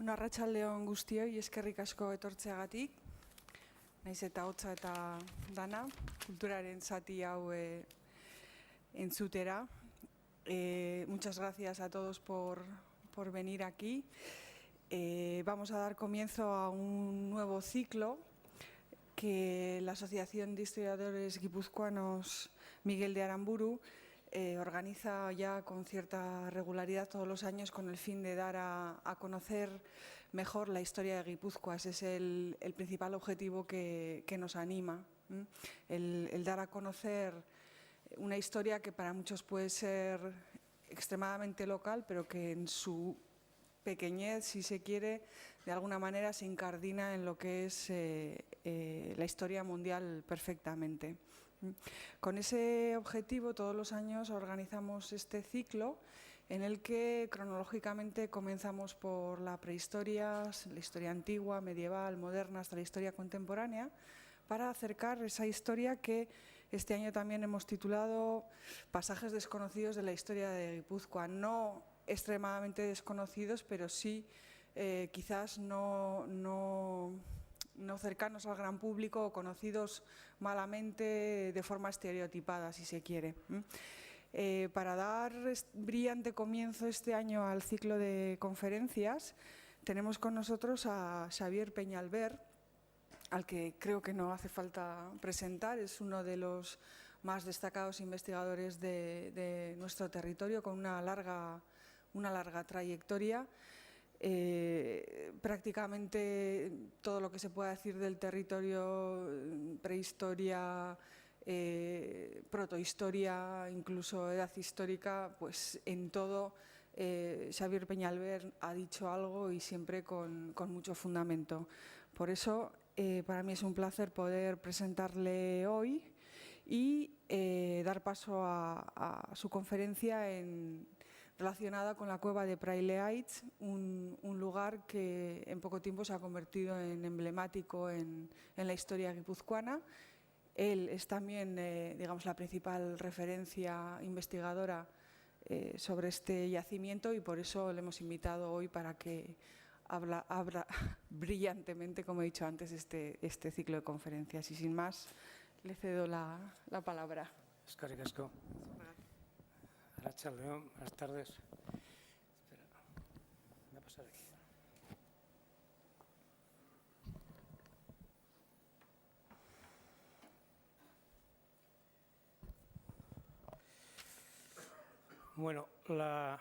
Egun arratsaldeon guztioi, eskerrik asko etortzeagatik. Naiz eta hotza eta dana, kulturaren zati hau entzutera. Muchas gracias a todos por venir aquí. Vamos a dar comienzo a un nuevo ciclo que la Asociación de Historiadores Guipuzcoanos Miguel de Aramburu organiza ya con cierta regularidad todos los años con el fin de dar a conocer mejor la historia de Guipúzcoa. Ese es el principal objetivo que nos anima, el dar a conocer una historia que para muchos puede ser extremadamente local, pero que en su pequeñez, si se quiere, de alguna manera se incardina en lo que es la historia mundial perfectamente. Con ese objetivo, todos los años organizamos este ciclo en el que cronológicamente comenzamos por la prehistoria, la historia antigua, medieval, moderna, hasta la historia contemporánea, para acercar esa historia que este año también hemos titulado Pasajes desconocidos de la historia de Guipúzcoa. No extremadamente desconocidos, pero sí quizás no cercanos al gran público o conocidos malamente de forma estereotipada, si se quiere. Para dar brillante comienzo este año al ciclo de conferencias, tenemos con nosotros a Xavier Peñalver, al que creo que no hace falta presentar. Es uno de los más destacados investigadores de nuestro territorio, con una larga trayectoria. Prácticamente todo lo que se pueda decir del territorio, prehistoria, protohistoria, incluso edad histórica, pues en todo Xavier Peñalver ha dicho algo y siempre con mucho fundamento. Por eso para mí es un placer poder presentarle hoy y dar paso a su conferencia relacionada con la cueva de Praileaitz, un lugar que en poco tiempo se ha convertido en emblemático en la historia guipuzcoana. Él es también, digamos, la principal referencia investigadora sobre este yacimiento y por eso le hemos invitado hoy para que abra brillantemente, como he dicho antes, este ciclo de conferencias. Y sin más, le cedo la palabra. Eskerrik asko. Arratsaldeon, buenas tardes. Espera, voy a pasar aquí. Bueno, la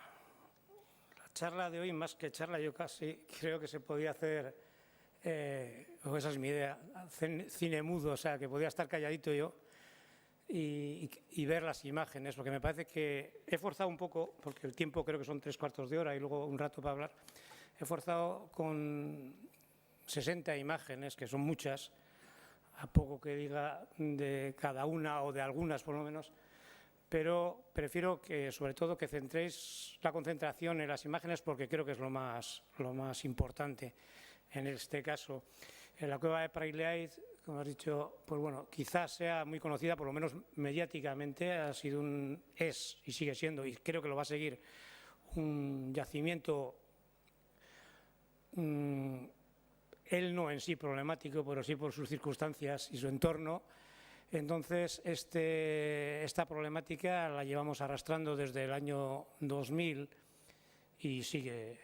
charla de hoy, más que charla, yo casi creo que se podía hacer, o esa es mi idea, cine mudo, o sea, que podía estar calladito yo y ver las imágenes, porque me parece que he forzado un poco, porque el tiempo creo que son 3/4 de hora y luego un rato para hablar, he forzado con 60 imágenes, que son muchas, a poco que diga de cada una o de algunas por lo menos, pero prefiero que, sobre todo, que centréis la concentración en las imágenes porque creo que es lo más importante en este caso. En la cueva de Praileaitz, como has dicho, pues bueno, quizás sea muy conocida, por lo menos mediáticamente, ha sido es y sigue siendo, y creo que lo va a seguir, un yacimiento, él no en sí problemático, pero sí por sus circunstancias y su entorno. Entonces, esta problemática la llevamos arrastrando desde el año 2000 y sigue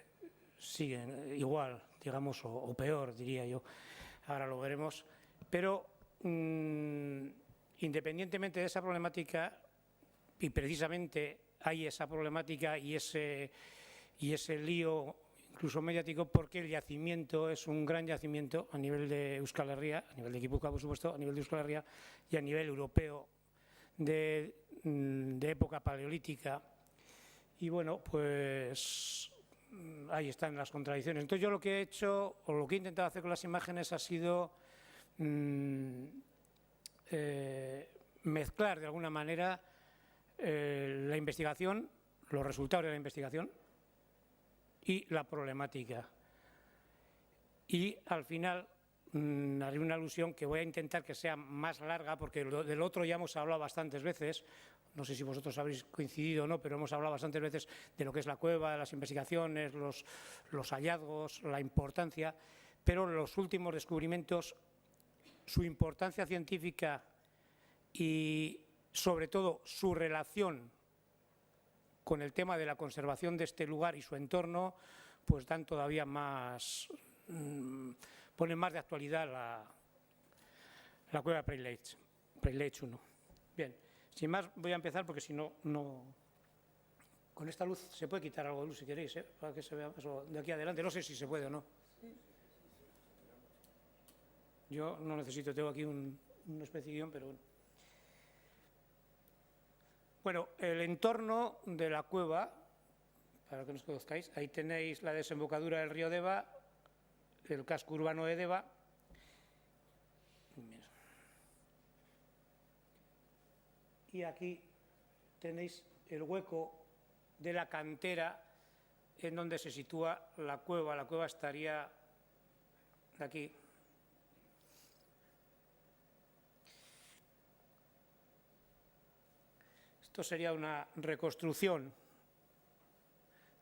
igual, digamos, o peor, diría yo. Ahora lo veremos. Pero, independientemente de esa problemática, y precisamente hay esa problemática y ese lío, incluso mediático, porque el yacimiento es un gran yacimiento a nivel de Euskal Herria, a nivel de Guipúzcoa, por supuesto, a nivel de Euskal Herria y a nivel europeo de época paleolítica. Y bueno, pues ahí están las contradicciones. Entonces yo lo que he hecho, o lo que he intentado hacer con las imágenes ha sido mezclar de alguna manera la investigación, los resultados de la investigación, y la problemática. Y al final haré una alusión que voy a intentar que sea más larga, porque del otro ya hemos hablado bastantes veces. No sé si vosotros habréis coincidido o no, pero hemos hablado bastantes veces de lo que es la cueva, las investigaciones, los hallazgos, la importancia, pero los últimos descubrimientos, su importancia científica y, sobre todo, su relación con el tema de la conservación de este lugar y su entorno, pues dan todavía más, ponen más de actualidad la cueva Preilets 1. Bien, sin más voy a empezar porque si no, con esta luz se puede quitar algo de luz si queréis, para que se vea más de aquí adelante. No sé si se puede o no. Yo no necesito, tengo aquí una especie de guión, pero bueno. Bueno, el entorno de la cueva, para que nos conozcáis, ahí tenéis la desembocadura del río Deva, el casco urbano de Deva. Y aquí tenéis el hueco de la cantera en donde se sitúa la cueva. La cueva estaría aquí. Esto sería una reconstrucción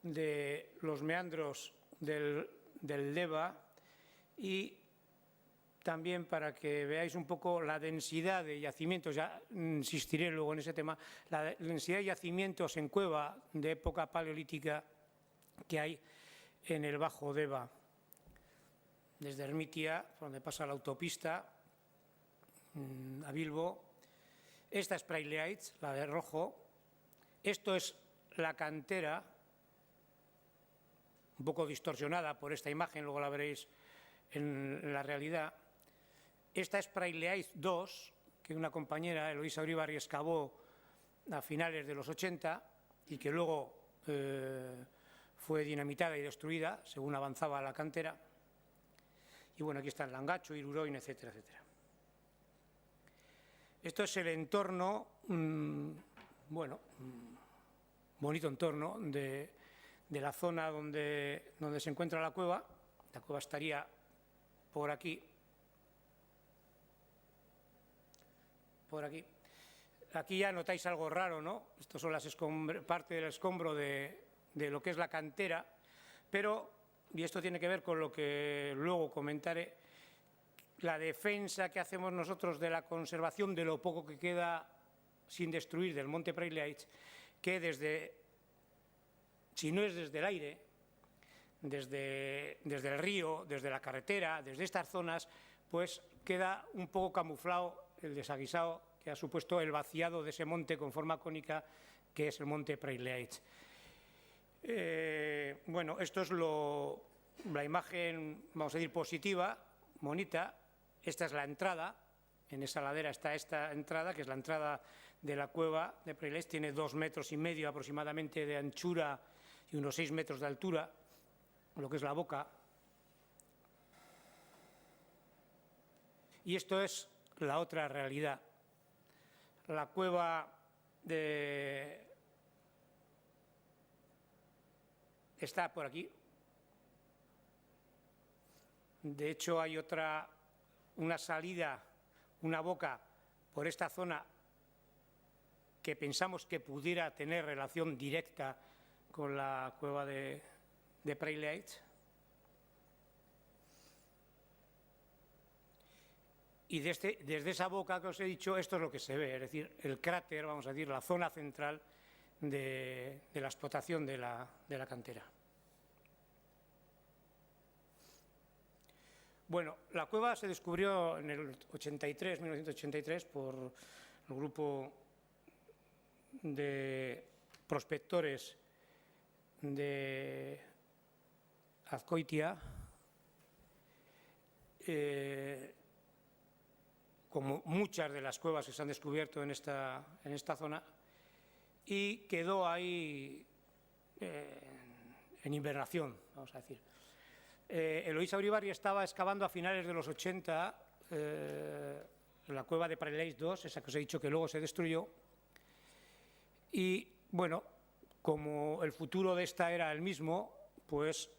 de los meandros del Deva y también para que veáis un poco la densidad de yacimientos, ya insistiré luego en ese tema, la densidad de yacimientos en cueva de época paleolítica que hay en el Bajo Deva, desde Ermitia, por donde pasa la autopista, a Bilbo. Esta es Preilets, la de rojo. Esto es la cantera, un poco distorsionada por esta imagen, luego la veréis en la realidad. Esta es Preilets 2, que una compañera, Eloísa Uribarri, excavó a finales de los 80 y que luego fue dinamitada y destruida según avanzaba la cantera. Y bueno, aquí están Langacho, Iruroin, etcétera, etcétera. Esto es el entorno, bueno, bonito entorno de la zona donde se encuentra la cueva. La cueva estaría por aquí. Por aquí. Aquí ya notáis algo raro, ¿no? Estos son parte del escombro de lo que es la cantera, pero, y esto tiene que ver con lo que luego comentaré, la defensa que hacemos nosotros de la conservación de lo poco que queda sin destruir del monte Preilets, que si no es desde el aire, desde el río, desde la carretera, desde estas zonas, pues queda un poco camuflado el desaguisado que ha supuesto el vaciado de ese monte con forma cónica que es el monte Preilets. Bueno, esto es la imagen, vamos a decir, positiva, bonita. Esta es la entrada, en esa ladera está esta entrada, que es la entrada de la cueva de Preilets. Tiene 2,5 metros aproximadamente de anchura y unos 6 metros de altura, lo que es la boca. Y esto es la otra realidad. La cueva está por aquí. De hecho, hay una salida, una boca por esta zona que pensamos que pudiera tener relación directa con la cueva de Preilets. Y desde esa boca que os he dicho, esto es lo que se ve, es decir, el cráter, vamos a decir, la zona central de la explotación de la cantera. Bueno, la cueva se descubrió en el 1983, por el grupo de prospectores de Azkoitia, como muchas de las cuevas que se han descubierto en esta zona, y quedó ahí en hibernación, vamos a decir. Eloísa Uribarri estaba excavando a finales de los 80 la cueva de Preilets 2, esa que os he dicho que luego se destruyó, y bueno, como el futuro de esta era el mismo, pues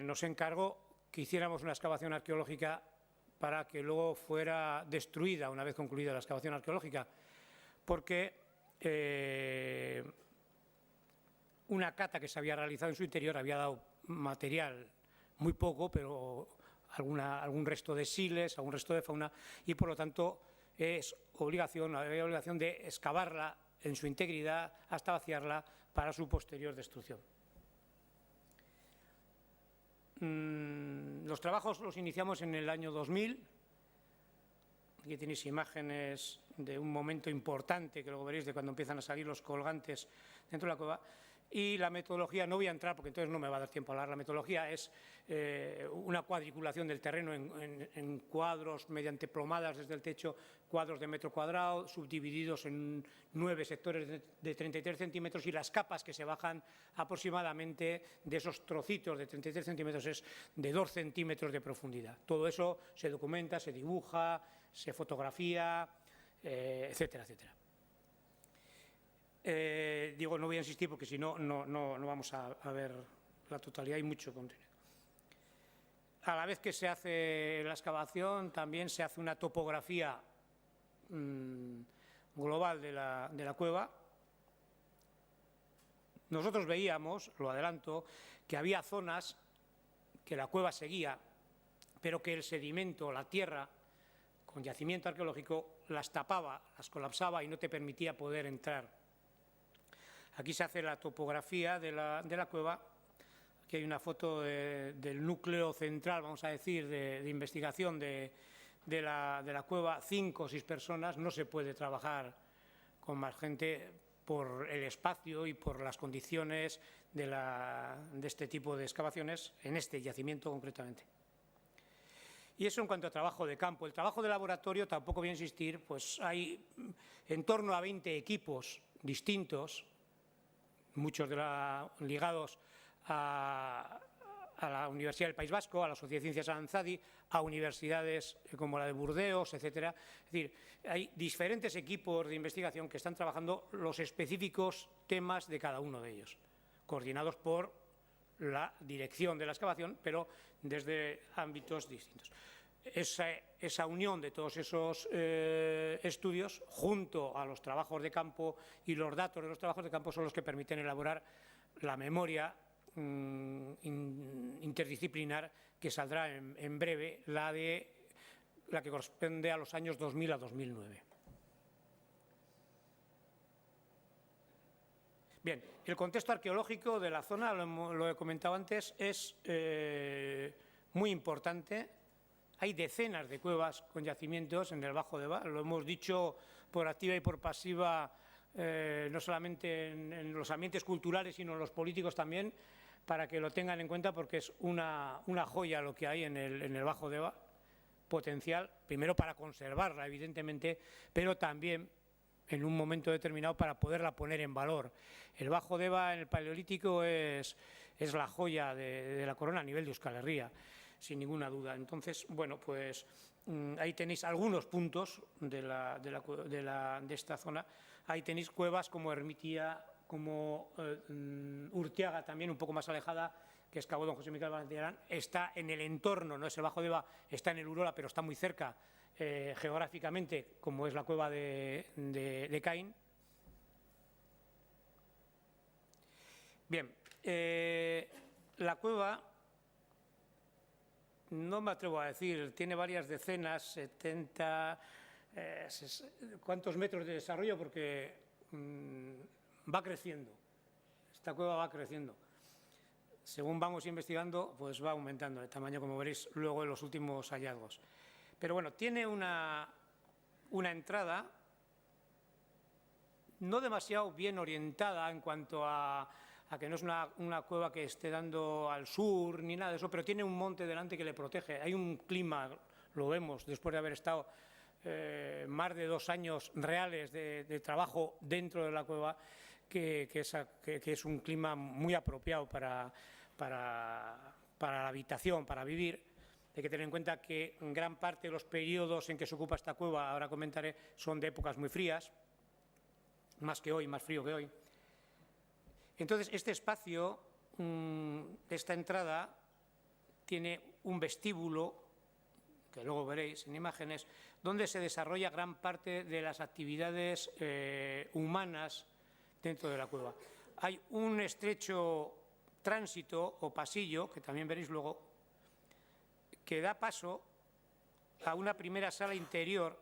nos encargó que hiciéramos una excavación arqueológica para que luego fuera destruida una vez concluida la excavación arqueológica, porque una cata que se había realizado en su interior había dado material, muy poco, pero algún resto de siles, algún resto de fauna, y por lo tanto había obligación de excavarla en su integridad hasta vaciarla para su posterior destrucción. Los trabajos los iniciamos en el año 2000. Aquí tenéis imágenes de un momento importante, que luego veréis, de cuando empiezan a salir los colgantes dentro de la cueva. Y la metodología, no voy a entrar porque entonces no me va a dar tiempo a hablar, la metodología es una cuadriculación del terreno en cuadros mediante plomadas desde el techo, cuadros de metro cuadrado, subdivididos en 9 sectores de 33 centímetros, y las capas que se bajan aproximadamente de esos trocitos de 33 centímetros es de 2 centímetros de profundidad. Todo eso se documenta, se dibuja, se fotografía, etcétera, etcétera. Digo, no voy a insistir porque si no, no vamos a ver la totalidad, hay mucho contenido. A la vez que se hace la excavación, también se hace una topografía global de la cueva. Nosotros veíamos, lo adelanto, que había zonas que la cueva seguía, pero que el sedimento, la tierra, con yacimiento arqueológico, las tapaba, las colapsaba y no te permitía poder entrar. Aquí se hace la topografía de la cueva. Aquí hay una foto del núcleo central, vamos a decir, de investigación de la cueva. 5 o 6 personas, no se puede trabajar con más gente por el espacio y por las condiciones de este tipo de excavaciones, en este yacimiento concretamente. Y eso en cuanto a trabajo de campo. El trabajo de laboratorio, tampoco voy a insistir, pues hay en torno a 20 equipos distintos, muchos ligados a la Universidad del País Vasco, a la Sociedad de Ciencias Aranzadi, a universidades como la de Burdeos, etcétera. Es decir, hay diferentes equipos de investigación que están trabajando los específicos temas de cada uno de ellos, coordinados por la dirección de la excavación, pero desde ámbitos distintos. Esa unión de todos esos estudios, junto a los trabajos de campo y los datos de los trabajos de campo, son los que permiten elaborar la memoria interdisciplinar que saldrá en breve, la que corresponde a los años 2000 a 2009. Bien, el contexto arqueológico de la zona, lo he comentado antes, es muy importante. Hay decenas de cuevas con yacimientos en el Bajo Deba, lo hemos dicho por activa y por pasiva, no solamente en los ambientes culturales, sino en los políticos también, para que lo tengan en cuenta, porque es una joya lo que hay en el Bajo Deba, potencial, primero para conservarla, evidentemente, pero también en un momento determinado para poderla poner en valor. El Bajo Deba en el Paleolítico es la joya de la corona a nivel de Euskal Herria, sin ninguna duda. Entonces, bueno, pues ahí tenéis algunos puntos de esta zona. Ahí tenéis cuevas como Ermitia, como Urtiaga, también un poco más alejada, que excavó don José Miguel Valderán. Está en el entorno, no es el Bajo Deba, está en el Urola, pero está muy cerca geográficamente, como es la cueva de Caín. Bien, la cueva, no me atrevo a decir, tiene varias decenas, 70, ¿cuántos metros de desarrollo? Porque va creciendo, esta cueva va creciendo. Según vamos investigando, pues va aumentando de tamaño, como veréis luego en los últimos hallazgos. Pero bueno, tiene una entrada no demasiado bien orientada en cuanto a que no es una cueva que esté dando al sur ni nada de eso, pero tiene un monte delante que le protege. Hay un clima, lo vemos después de haber estado más de 2 años reales de trabajo dentro de la cueva, que es un clima muy apropiado para la habitación, para vivir. Hay que tener en cuenta que gran parte de los periodos en que se ocupa esta cueva, ahora comentaré, son de épocas muy frías, más que hoy, más frío que hoy. Entonces, este espacio, esta entrada, tiene un vestíbulo, que luego veréis en imágenes, donde se desarrolla gran parte de las actividades humanas dentro de la cueva. Hay un estrecho tránsito o pasillo, que también veréis luego, que da paso a una primera sala interior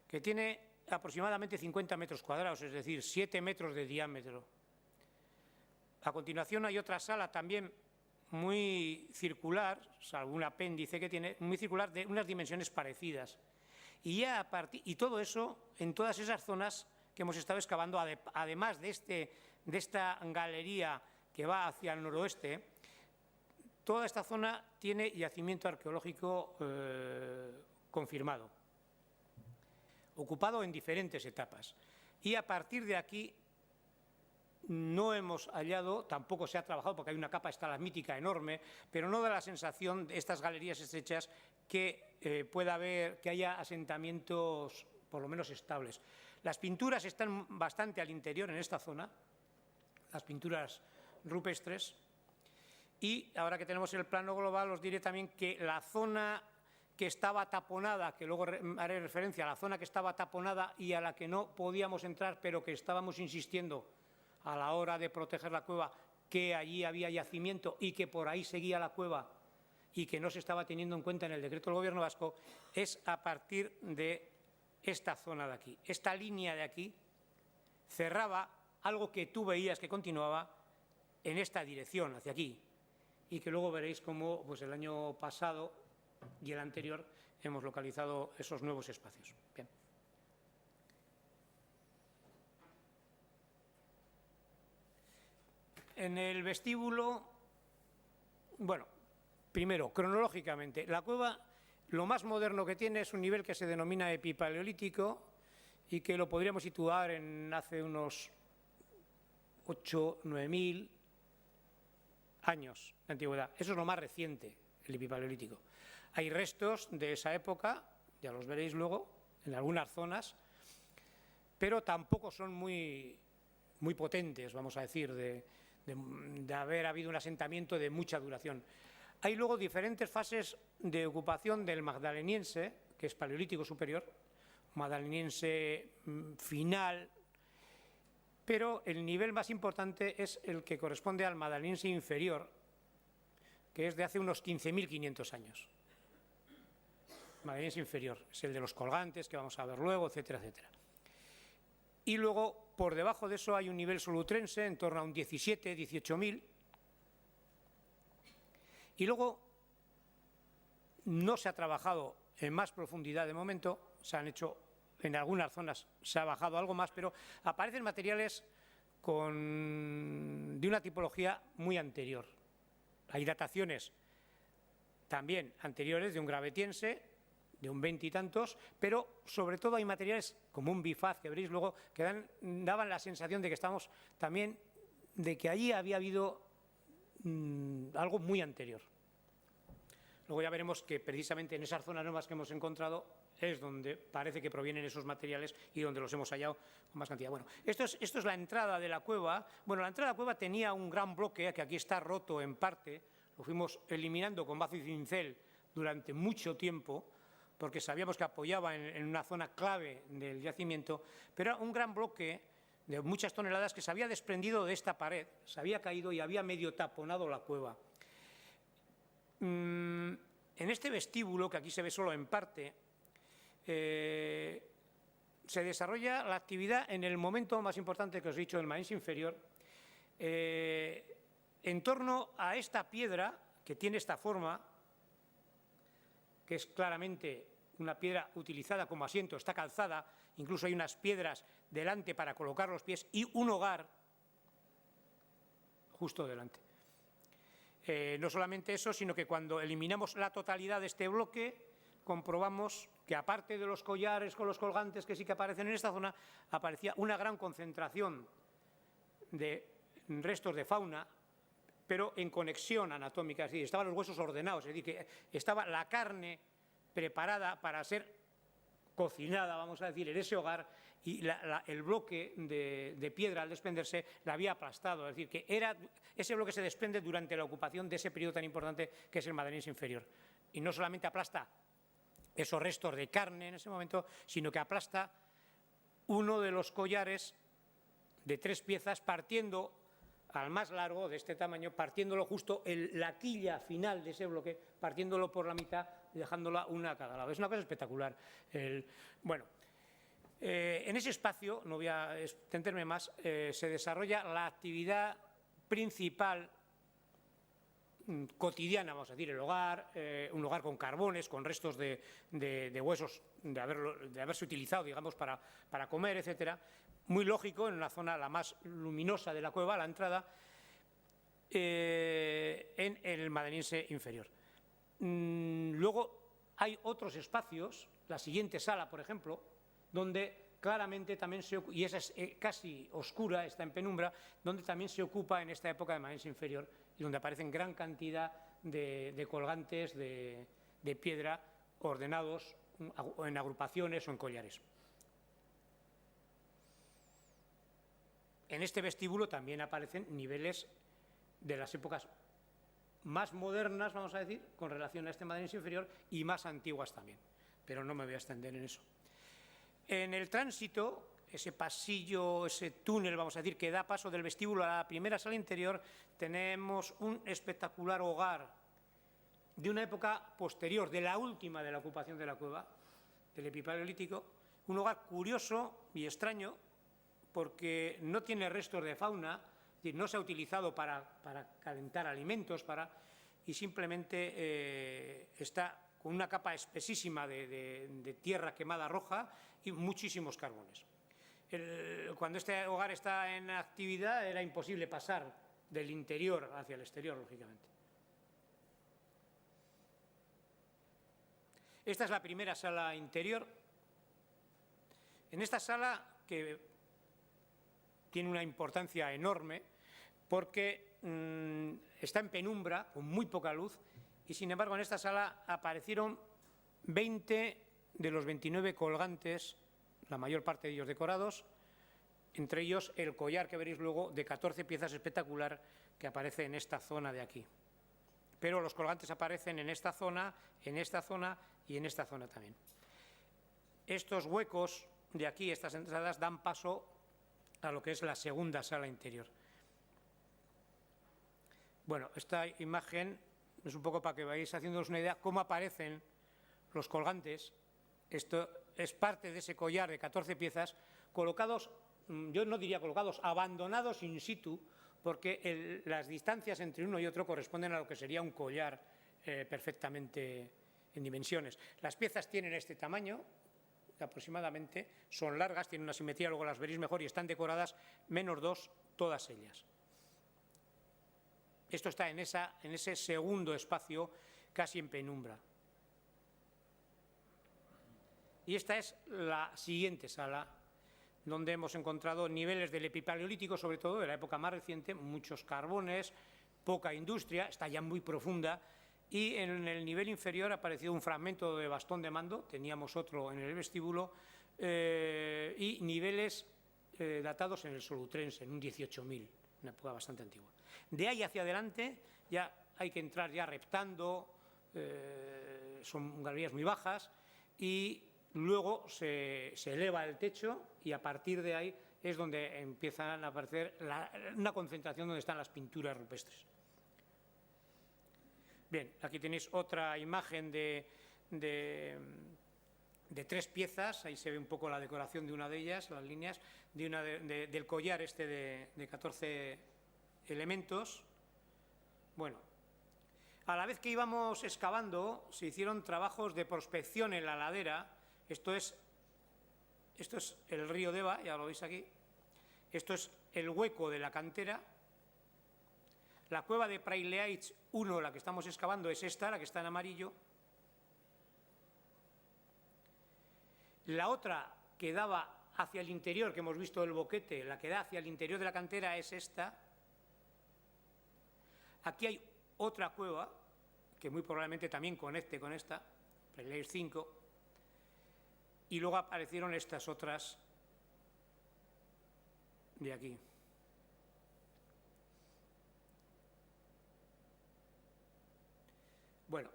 que tiene aproximadamente 50 metros cuadrados, es decir, 7 metros de diámetro. A continuación hay otra sala también muy circular, salvo un apéndice que tiene, muy circular, de unas dimensiones parecidas. Y todo eso en todas esas zonas que hemos estado excavando, además de esta galería que va hacia el noroeste, toda esta zona tiene yacimiento arqueológico confirmado, ocupado en diferentes etapas. Y a partir de aquí no hemos hallado, tampoco se ha trabajado porque hay una capa estalagmítica enorme, pero no da la sensación de estas galerías estrechas que pueda haber, que haya asentamientos por lo menos estables. Las pinturas están bastante al interior en esta zona, las pinturas rupestres, y ahora que tenemos el plano global os diré también que la zona que estaba taponada, que luego haré referencia a la zona que estaba taponada y a la que no podíamos entrar, pero que estábamos insistiendo a la hora de proteger la cueva, que allí había yacimiento y que por ahí seguía la cueva y que no se estaba teniendo en cuenta en el decreto del Gobierno vasco, es a partir de esta zona de aquí. Esta línea de aquí cerraba algo que tú veías que continuaba en esta dirección, hacia aquí, y que luego veréis cómo pues, el año pasado y el anterior hemos localizado esos nuevos espacios. Bien. En el vestíbulo, bueno, primero, cronológicamente, la cueva lo más moderno que tiene es un nivel que se denomina epipaleolítico y que lo podríamos situar en hace unos 8.000–9.000 años de antigüedad. Eso es lo más reciente, el epipaleolítico. Hay restos de esa época, ya los veréis luego, en algunas zonas, pero tampoco son muy potentes, vamos a decir, de haber habido un asentamiento de mucha duración. Hay luego diferentes fases de ocupación del magdaleniense, que es paleolítico superior, magdaleniense final, pero el nivel más importante es el que corresponde al magdaleniense inferior, que es de hace unos 15.500 años. Magdaleniense inferior, es el de los colgantes, que vamos a ver luego, etcétera, etcétera. Y luego, por debajo de eso, hay un nivel solutrense, en torno a un 17.000–18.000. Y luego, no se ha trabajado en más profundidad de momento, se han hecho, en algunas zonas se ha bajado algo más, pero aparecen materiales de una tipología muy anterior. Hay dataciones también anteriores de un gravetiense, de un 20 y tantos, pero sobre todo hay materiales como un bifaz que veréis luego que daban la sensación de que estamos también, de que allí había habido algo muy anterior. Luego ya veremos que precisamente en esas zonas nuevas que hemos encontrado es donde parece que provienen esos materiales y donde los hemos hallado con más cantidad. Bueno, esto es la entrada de la cueva. Bueno, la entrada de la cueva tenía un gran bloque que aquí está roto en parte, lo fuimos eliminando con bazo y cincel durante mucho tiempo, porque sabíamos que apoyaba en una zona clave del yacimiento, pero era un gran bloque de muchas toneladas que se había desprendido de esta pared, se había caído y había medio taponado la cueva. En este vestíbulo, que aquí se ve solo en parte, se desarrolla la actividad en el momento más importante que os he dicho, del magdaleniense inferior, en torno a esta piedra que tiene esta forma, que es claramente una piedra utilizada como asiento, está calzada, incluso hay unas piedras delante para colocar los pies y un hogar justo delante. No solamente eso, sino que cuando eliminamos la totalidad de este bloque, comprobamos que aparte de los collares con los colgantes que sí que aparecen en esta zona, aparecía una gran concentración de restos de fauna, pero en conexión anatómica, es decir, estaban los huesos ordenados, es decir, que estaba la carne preparada para ser cocinada, vamos a decir, en ese hogar, y el bloque de piedra al desprenderse la había aplastado. Es decir, que ese bloque se desprende durante la ocupación de ese periodo tan importante que es el Madariense inferior. Y no solamente aplasta esos restos de carne en ese momento, sino que aplasta uno de los collares de 3 piezas, partiendo al más largo, de este tamaño, partiéndolo justo en la quilla final de ese bloque, partiéndolo por la mitad y dejándola una a cada lado. Es una cosa espectacular. Bueno, en ese espacio, no voy a extenderme más, se desarrolla la actividad principal cotidiana, vamos a decir, el hogar, un hogar con carbones, con restos de huesos de haberse utilizado, digamos, para comer, etcétera. Muy lógico, en una zona la más luminosa de la cueva, a la entrada, en el Madariense inferior. Luego hay otros espacios, la siguiente sala, por ejemplo, donde claramente también y esa es casi oscura, está en penumbra, donde también se ocupa en esta época de Madariense inferior y donde aparecen gran cantidad de colgantes de piedra ordenados en agrupaciones o en collares. En este vestíbulo también aparecen niveles de las épocas más modernas, vamos a decir, con relación a este Madariense inferior, y más antiguas también, pero no me voy a extender en eso. En el tránsito, ese pasillo, ese túnel, vamos a decir, que da paso del vestíbulo a la primera sala interior, tenemos un espectacular hogar de una época posterior, de la última de la ocupación de la cueva, del Epipaleolítico, un hogar curioso y extraño, porque no tiene restos de fauna, es decir, no se ha utilizado para calentar alimentos, y simplemente está con una capa espesísima de tierra quemada roja y muchísimos carbones. Cuando este hogar está en actividad era imposible pasar del interior hacia el exterior, lógicamente. Esta es la primera sala interior. En esta sala, que tiene una importancia enorme porque está en penumbra, con muy poca luz, y sin embargo en esta sala aparecieron 20 de los 29 colgantes, la mayor parte de ellos decorados, entre ellos el collar que veréis luego de 14 piezas espectacular que aparece en esta zona de aquí. Pero los colgantes aparecen en esta zona y en esta zona también. Estos huecos de aquí, estas entradas, dan paso a lo que es la segunda sala interior. Bueno, esta imagen es un poco para que vayáis haciéndoos una idea cómo aparecen los colgantes. Esto es parte de ese collar de 14 piezas colocados, yo no diría colocados, abandonados in situ, porque las distancias entre uno y otro corresponden a lo que sería un collar perfectamente en dimensiones. Las piezas tienen este tamaño, aproximadamente, son largas, tienen una simetría, luego las veréis mejor, y están decoradas -2 todas ellas. Esto está en ese segundo espacio, casi en penumbra. Y esta es la siguiente sala, donde hemos encontrado niveles del Epipaleolítico, sobre todo de la época más reciente, muchos carbones, poca industria, está ya muy profunda. Y en el nivel inferior ha aparecido un fragmento de bastón de mando, teníamos otro en el vestíbulo, y niveles datados en el Solutrense, en un 18.000, una época bastante antigua. De ahí hacia adelante ya hay que entrar ya reptando, son galerías muy bajas, y luego se eleva el techo y a partir de ahí es donde empiezan a aparecer una concentración donde están las pinturas rupestres. Bien, aquí tenéis otra imagen de 3 piezas, ahí se ve un poco la decoración de una de ellas, las líneas, del collar este de 14 elementos. Bueno, a la vez que íbamos excavando, se hicieron trabajos de prospección en la ladera. Esto es el río Deva, ya lo veis aquí. Esto es el hueco de la cantera. La cueva de Praileaitz 1, la que estamos excavando, es esta, la que está en amarillo. La otra que daba hacia el interior, que hemos visto el boquete, la que da hacia el interior de la cantera es esta. Aquí hay otra cueva, que muy probablemente también conecte con esta, Praileaitz 5. Y luego aparecieron estas otras de aquí. Bueno,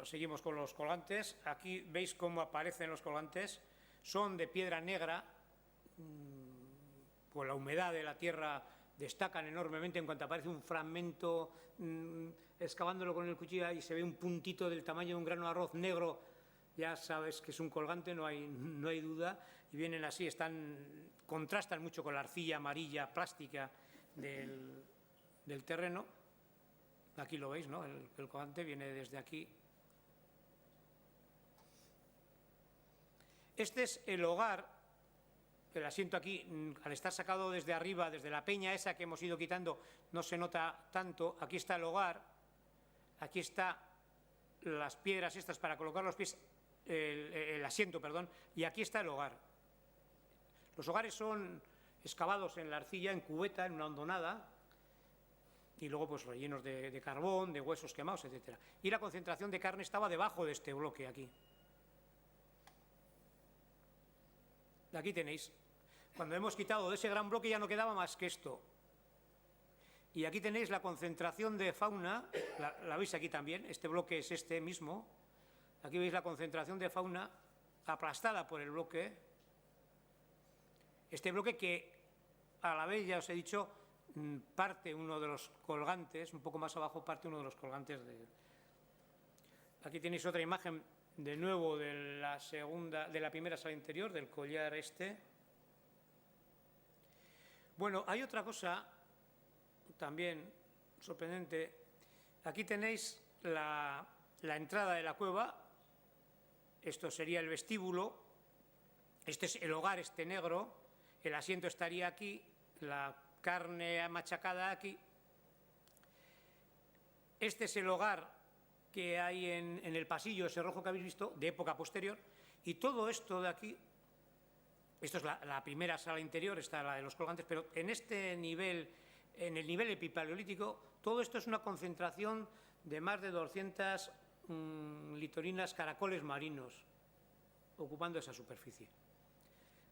seguimos con los colgantes. Aquí veis cómo aparecen los colgantes. Son de piedra negra, pues la humedad de la tierra destacan enormemente en cuanto aparece un fragmento, excavándolo con el cuchillo y se ve un puntito del tamaño de un grano de arroz negro, ya sabes que es un colgante, no hay duda, y vienen así, contrastan mucho con la arcilla amarilla plástica del terreno. Aquí lo veis, ¿no? El colgante viene desde aquí. Este es el hogar, el asiento aquí, al estar sacado desde arriba, desde la peña esa que hemos ido quitando, no se nota tanto. Aquí está el hogar, aquí están las piedras estas para colocar los pies, el asiento, perdón, y aquí está el hogar. Los hogares son excavados en la arcilla, en cubeta, en una hondonada, y luego pues rellenos de carbón, de huesos quemados, etc. Y la concentración de carne estaba debajo de este bloque aquí. Aquí tenéis, cuando hemos quitado de ese gran bloque ya no quedaba más que esto. Y aquí tenéis la concentración de fauna, la veis aquí también, este bloque es este mismo. Aquí veis la concentración de fauna aplastada por el bloque. Este bloque que a la vez, ya os he dicho, parte uno de los colgantes, un poco más abajo parte uno de los colgantes Aquí tenéis otra imagen de nuevo de la primera sala interior, del collar este. Bueno, hay otra cosa también sorprendente. Aquí tenéis la entrada de la cueva. Esto sería el vestíbulo. Este es el hogar, este negro. El asiento estaría aquí, la carne machacada aquí. Este es el hogar que hay en el pasillo, ese rojo que habéis visto, de época posterior. Y todo esto de aquí, esto es la primera sala interior, está la de los colgantes, pero en este nivel, en el nivel epipaleolítico, todo esto es una concentración de más de 200 litorinas, caracoles marinos, ocupando esa superficie.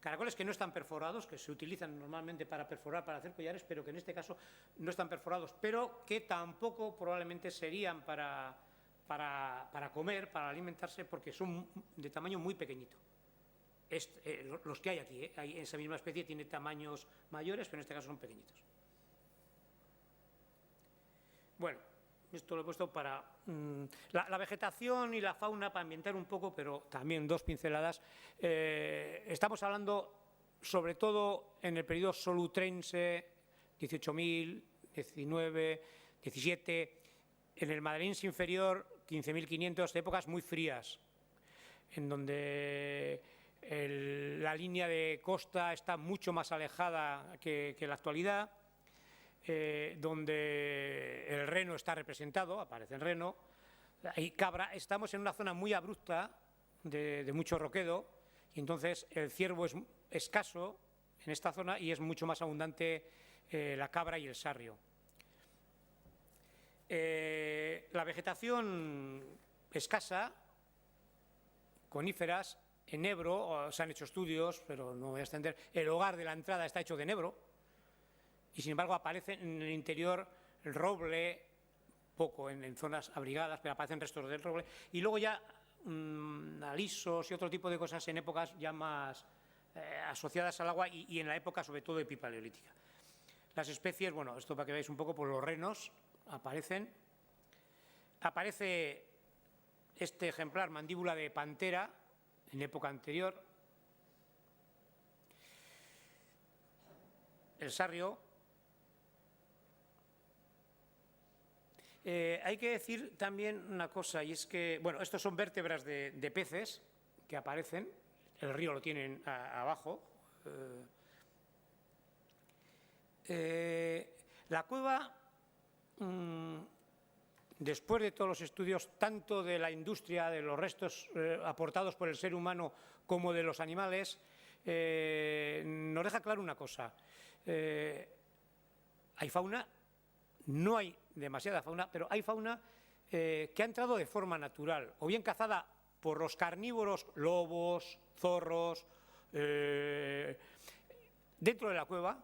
Caracoles que no están perforados, que se utilizan normalmente para perforar, para hacer collares, pero que en este caso no están perforados, pero que tampoco probablemente serían para comer, para alimentarse, porque son de tamaño muy pequeñito. Los que hay aquí, esa misma especie tiene tamaños mayores, pero en este caso son pequeñitos. Bueno, esto lo he puesto para la vegetación y la fauna, para ambientar un poco, pero también dos pinceladas. Estamos hablando sobre todo en el periodo solutrense, 18.000, 19, 17, en el madrilense inferior, 15.500, épocas muy frías, en donde la línea de costa está mucho más alejada que la actualidad, donde el reno está representado, aparece el reno, hay cabra. Estamos en una zona muy abrupta, de mucho roquedo, y entonces el ciervo es escaso en esta zona y es mucho más abundante la cabra y el sarrio. La vegetación escasa, coníferas, en Ebro, se han hecho estudios, pero no voy a extender, el hogar de la entrada está hecho de enebro, y sin embargo aparece en el interior el roble, poco en zonas abrigadas, pero aparecen restos del roble, y luego ya alisos y otro tipo de cosas en épocas ya más asociadas al agua y en la época sobre todo epipaleolítica. Las especies, bueno, esto para que veáis un poco, por los renos aparecen. Aparece este ejemplar, mandíbula de pantera, en época anterior. El sarrio. Hay que decir también una cosa, y es que, bueno, estos son vértebras de peces que aparecen, el río lo tienen abajo. La cueva, después de todos los estudios, tanto de la industria, de los restos aportados por el ser humano, como de los animales, nos deja claro una cosa. Hay fauna, no hay demasiada fauna, pero hay fauna que ha entrado de forma natural, o bien cazada por los carnívoros, lobos, zorros, dentro de la cueva,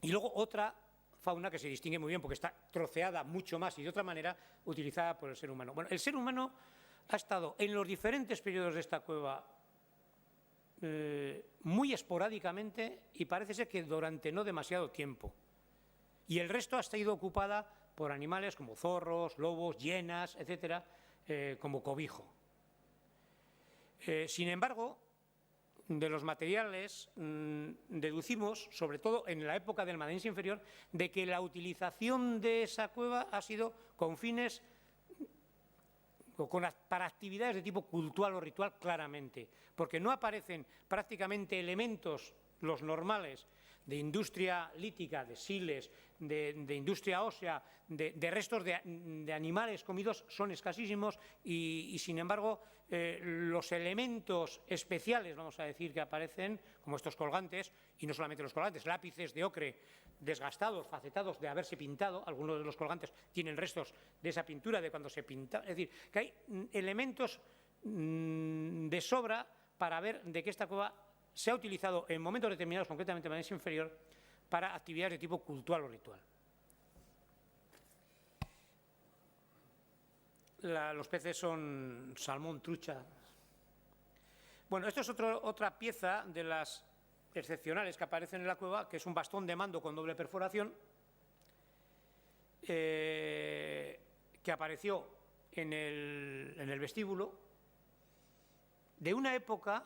Y luego otra fauna que se distingue muy bien porque está troceada mucho más y de otra manera utilizada por el ser humano. Bueno, el ser humano ha estado en los diferentes periodos de esta cueva muy esporádicamente y parece ser que durante no demasiado tiempo. Y el resto ha estado ocupada por animales como zorros, lobos, hienas, etcétera, como cobijo. Sin embargo, de los materiales deducimos, sobre todo en la época del Madense Inferior, de que la utilización de esa cueva ha sido con fines o para actividades de tipo cultural o ritual claramente, porque no aparecen prácticamente elementos, los normales, de industria lítica, de siles, de industria ósea, de restos de animales comidos son escasísimos y sin embargo los elementos especiales, vamos a decir, que aparecen, como estos colgantes, y no solamente los colgantes, lápices de ocre desgastados, facetados de haberse pintado, algunos de los colgantes tienen restos de esa pintura, de cuando se pintaba, es decir, que hay elementos de sobra para ver de que esta cueva se ha utilizado en momentos determinados, concretamente en Madense Inferior, para actividades de tipo cultural o ritual. Los peces son salmón, trucha. Bueno, esto es otra pieza de las excepcionales que aparecen en la cueva, que es un bastón de mando con doble perforación, que apareció en el vestíbulo de una época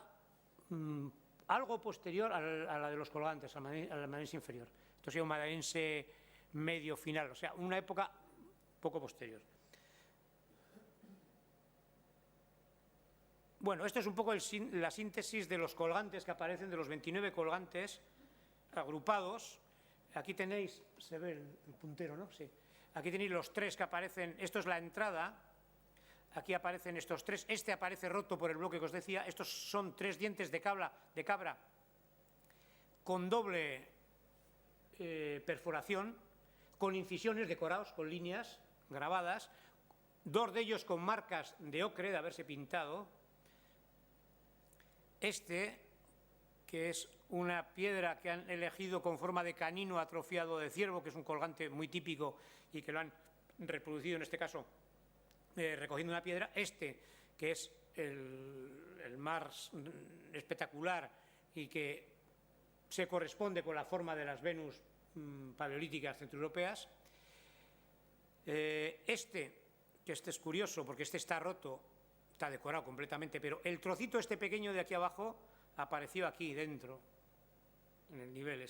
algo posterior a la de los colgantes, al Madense Inferior. Esto sería un Madense medio final, o sea, una época poco posterior. Bueno, esto es un poco la síntesis de los colgantes que aparecen, de los 29 colgantes agrupados. Aquí tenéis, se ve el puntero, ¿no? Sí. Aquí tenéis los tres que aparecen, esto es la entrada, aquí aparecen estos tres, este aparece roto por el bloque que os decía, estos son 3 dientes de cabra con doble perforación, con incisiones decorados, con líneas grabadas, 2 de ellos con marcas de ocre de haberse pintado. Este, que es una piedra que han elegido con forma de canino atrofiado de ciervo, que es un colgante muy típico y que lo han reproducido en este caso recogiendo una piedra. Este, que es el más espectacular y que se corresponde con la forma de las Venus paleolíticas centroeuropeas. Este es curioso porque este está roto, está decorado completamente, pero el trocito este pequeño de aquí abajo apareció aquí dentro, en el nivel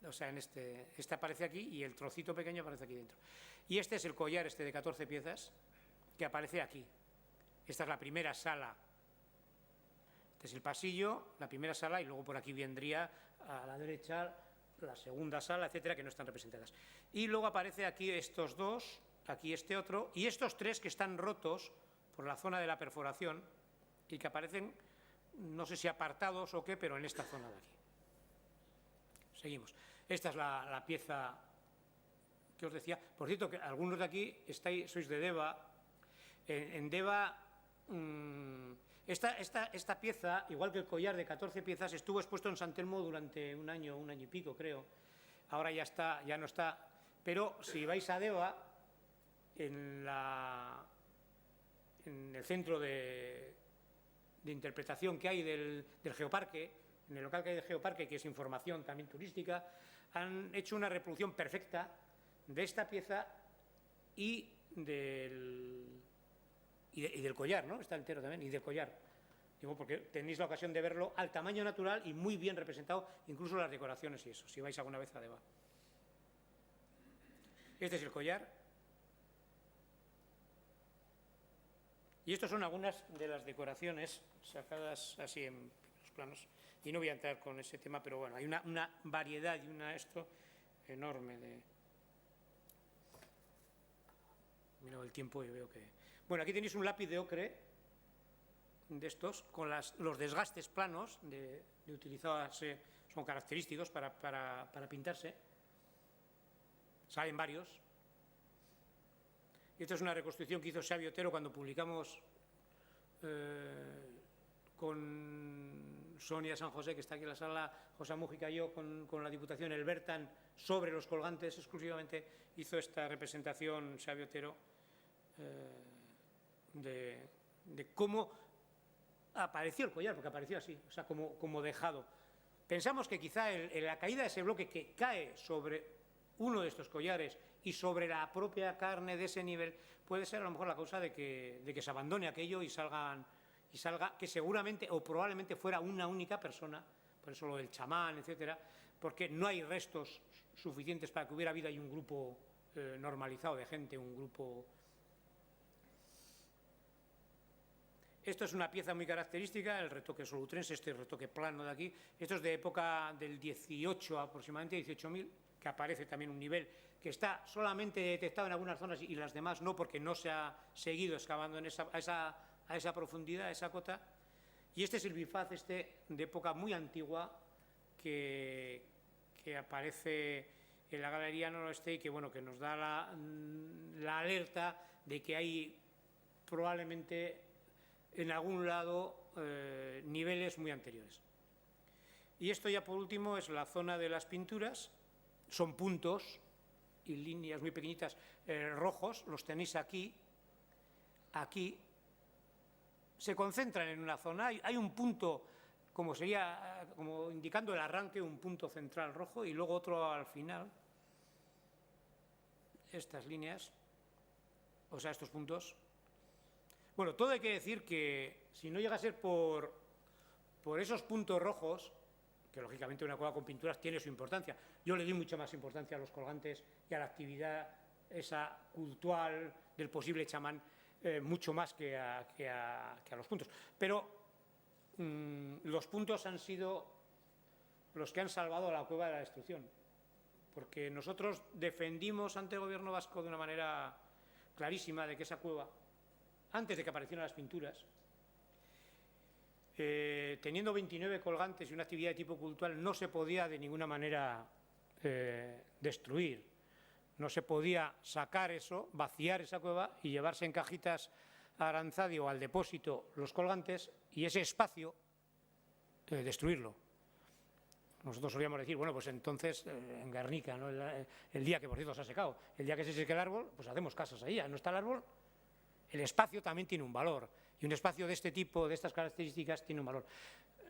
o sea, en este aparece aquí y el trocito pequeño aparece aquí dentro. Y este es el collar de 14 piezas que aparece aquí. Esta es la primera sala. Este es el pasillo, la primera sala, y luego por aquí vendría a la derecha la segunda sala, etcétera, que no están representadas. Y luego aparece aquí estos dos, aquí este otro, y estos 3 que están rotos por la zona de la perforación y que aparecen, no sé si apartados o qué, pero en esta zona de aquí. Seguimos. Esta es la pieza que os decía. Por cierto, que algunos de aquí sois de Deva. En Deva, esta pieza, igual que el collar de 14 piezas, estuvo expuesto en San Telmo durante un año y pico, creo. Ahora ya no está. Pero si vais a Deva, en el centro de interpretación que hay del Geoparque, en el local que hay del Geoparque, que es información también turística, han hecho una reproducción perfecta de esta pieza y del collar, ¿no? Está entero también, y del collar. Digo, porque tenéis la ocasión de verlo al tamaño natural y muy bien representado, incluso las decoraciones y eso, si vais alguna vez a Deva. Este es el collar. Y estos son algunas de las decoraciones sacadas así en los planos. Y no voy a entrar con ese tema, pero bueno, hay una variedad y esto enorme de... Miro el tiempo y veo que... Bueno, aquí tenéis un lápiz de ocre de estos, con los desgastes planos de utilizarse, son característicos para pintarse. Salen varios. Y esta es una reconstrucción que hizo Xavi Otero cuando publicamos con Sonia San José, que está aquí en la sala, José Mújica y yo, con la Diputación, el Bertan, sobre los colgantes exclusivamente, hizo esta representación, Xavi Otero, de cómo apareció el collar, porque apareció así, o sea, como dejado. Pensamos que quizá la caída de ese bloque que cae sobre uno de estos collares y sobre la propia carne de ese nivel puede ser a lo mejor la causa de que se abandone aquello y salga que seguramente o probablemente fuera una única persona, por eso lo del chamán, etcétera, porque no hay restos suficientes para que hubiera habido ahí un grupo normalizado de gente, un grupo. Esto es una pieza muy característica, el retoque solutrense, este retoque plano de aquí. Esto es de época del 18 aproximadamente, 18.000, que aparece también un nivel que está solamente detectado en algunas zonas y las demás no, porque no se ha seguido excavando a esa profundidad, a esa cota. Y este es el bifaz de época muy antigua que aparece en la Galería Noroeste y que, bueno, que nos da la alerta de que hay probablemente en algún lado niveles muy anteriores. Y esto ya por último es la zona de las pinturas, son puntos y líneas muy pequeñitas rojos, los tenéis aquí, se concentran en una zona, hay un punto como indicando el arranque, un punto central rojo y luego otro al final, estas líneas, o sea, estos puntos. Bueno, todo hay que decir que si no llega a ser por esos puntos rojos, que lógicamente una cueva con pinturas tiene su importancia, yo le doy mucha más importancia a los colgantes y a la actividad esa cultural del posible chamán, mucho más que a los puntos. Pero los puntos han sido los que han salvado a la cueva de la destrucción, porque nosotros defendimos ante el gobierno vasco de una manera clarísima de que esa cueva, antes de que aparecieran las pinturas, teniendo 29 colgantes y una actividad de tipo cultural, no se podía de ninguna manera destruir. No se podía sacar eso, vaciar esa cueva y llevarse en cajitas a Aranzadi o al depósito los colgantes y ese espacio destruirlo. Nosotros solíamos decir, bueno, pues entonces en Guernica, ¿no? El día que por cierto se ha secado, el día que se seque el árbol, pues hacemos casas ahí, ya no está el árbol. El espacio también tiene un valor y un espacio de este tipo, de estas características, tiene un valor.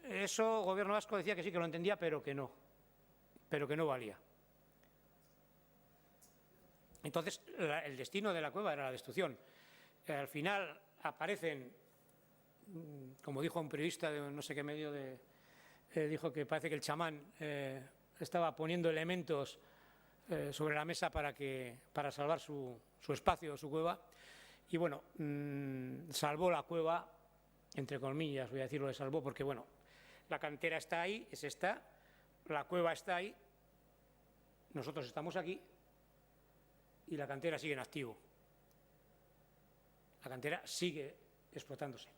Eso, el gobierno vasco decía que sí, que lo entendía, pero que no valía. Entonces, el destino de la cueva era la destrucción. Al final aparecen, como dijo un periodista de no sé qué medio, dijo que parece que el chamán estaba poniendo elementos sobre la mesa para salvar su espacio, su cueva. Y bueno, salvó la cueva, entre comillas, voy a decirlo de salvó, porque bueno, la cantera está ahí, es esta, la cueva está ahí, nosotros estamos aquí y la cantera sigue en activo. La cantera sigue explotándose.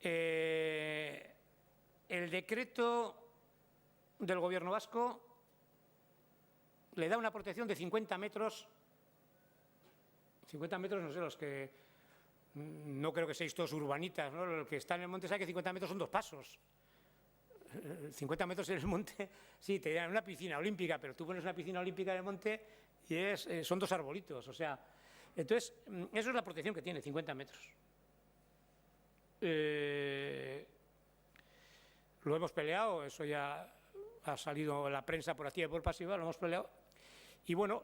El decreto del gobierno vasco le da una protección de 50 metros. 50 metros, no sé, los que no creo que seáis todos urbanitas, ¿no? Los que están en el monte saben que 50 metros son 2 pasos. 50 metros en el monte, sí, te dan una piscina olímpica, pero tú pones una piscina olímpica en el monte y son 2 arbolitos, o sea. Entonces, eso es la protección que tiene, 50 metros. Lo hemos peleado, eso ya ha salido en la prensa por activa y por pasiva, lo hemos peleado. Y bueno,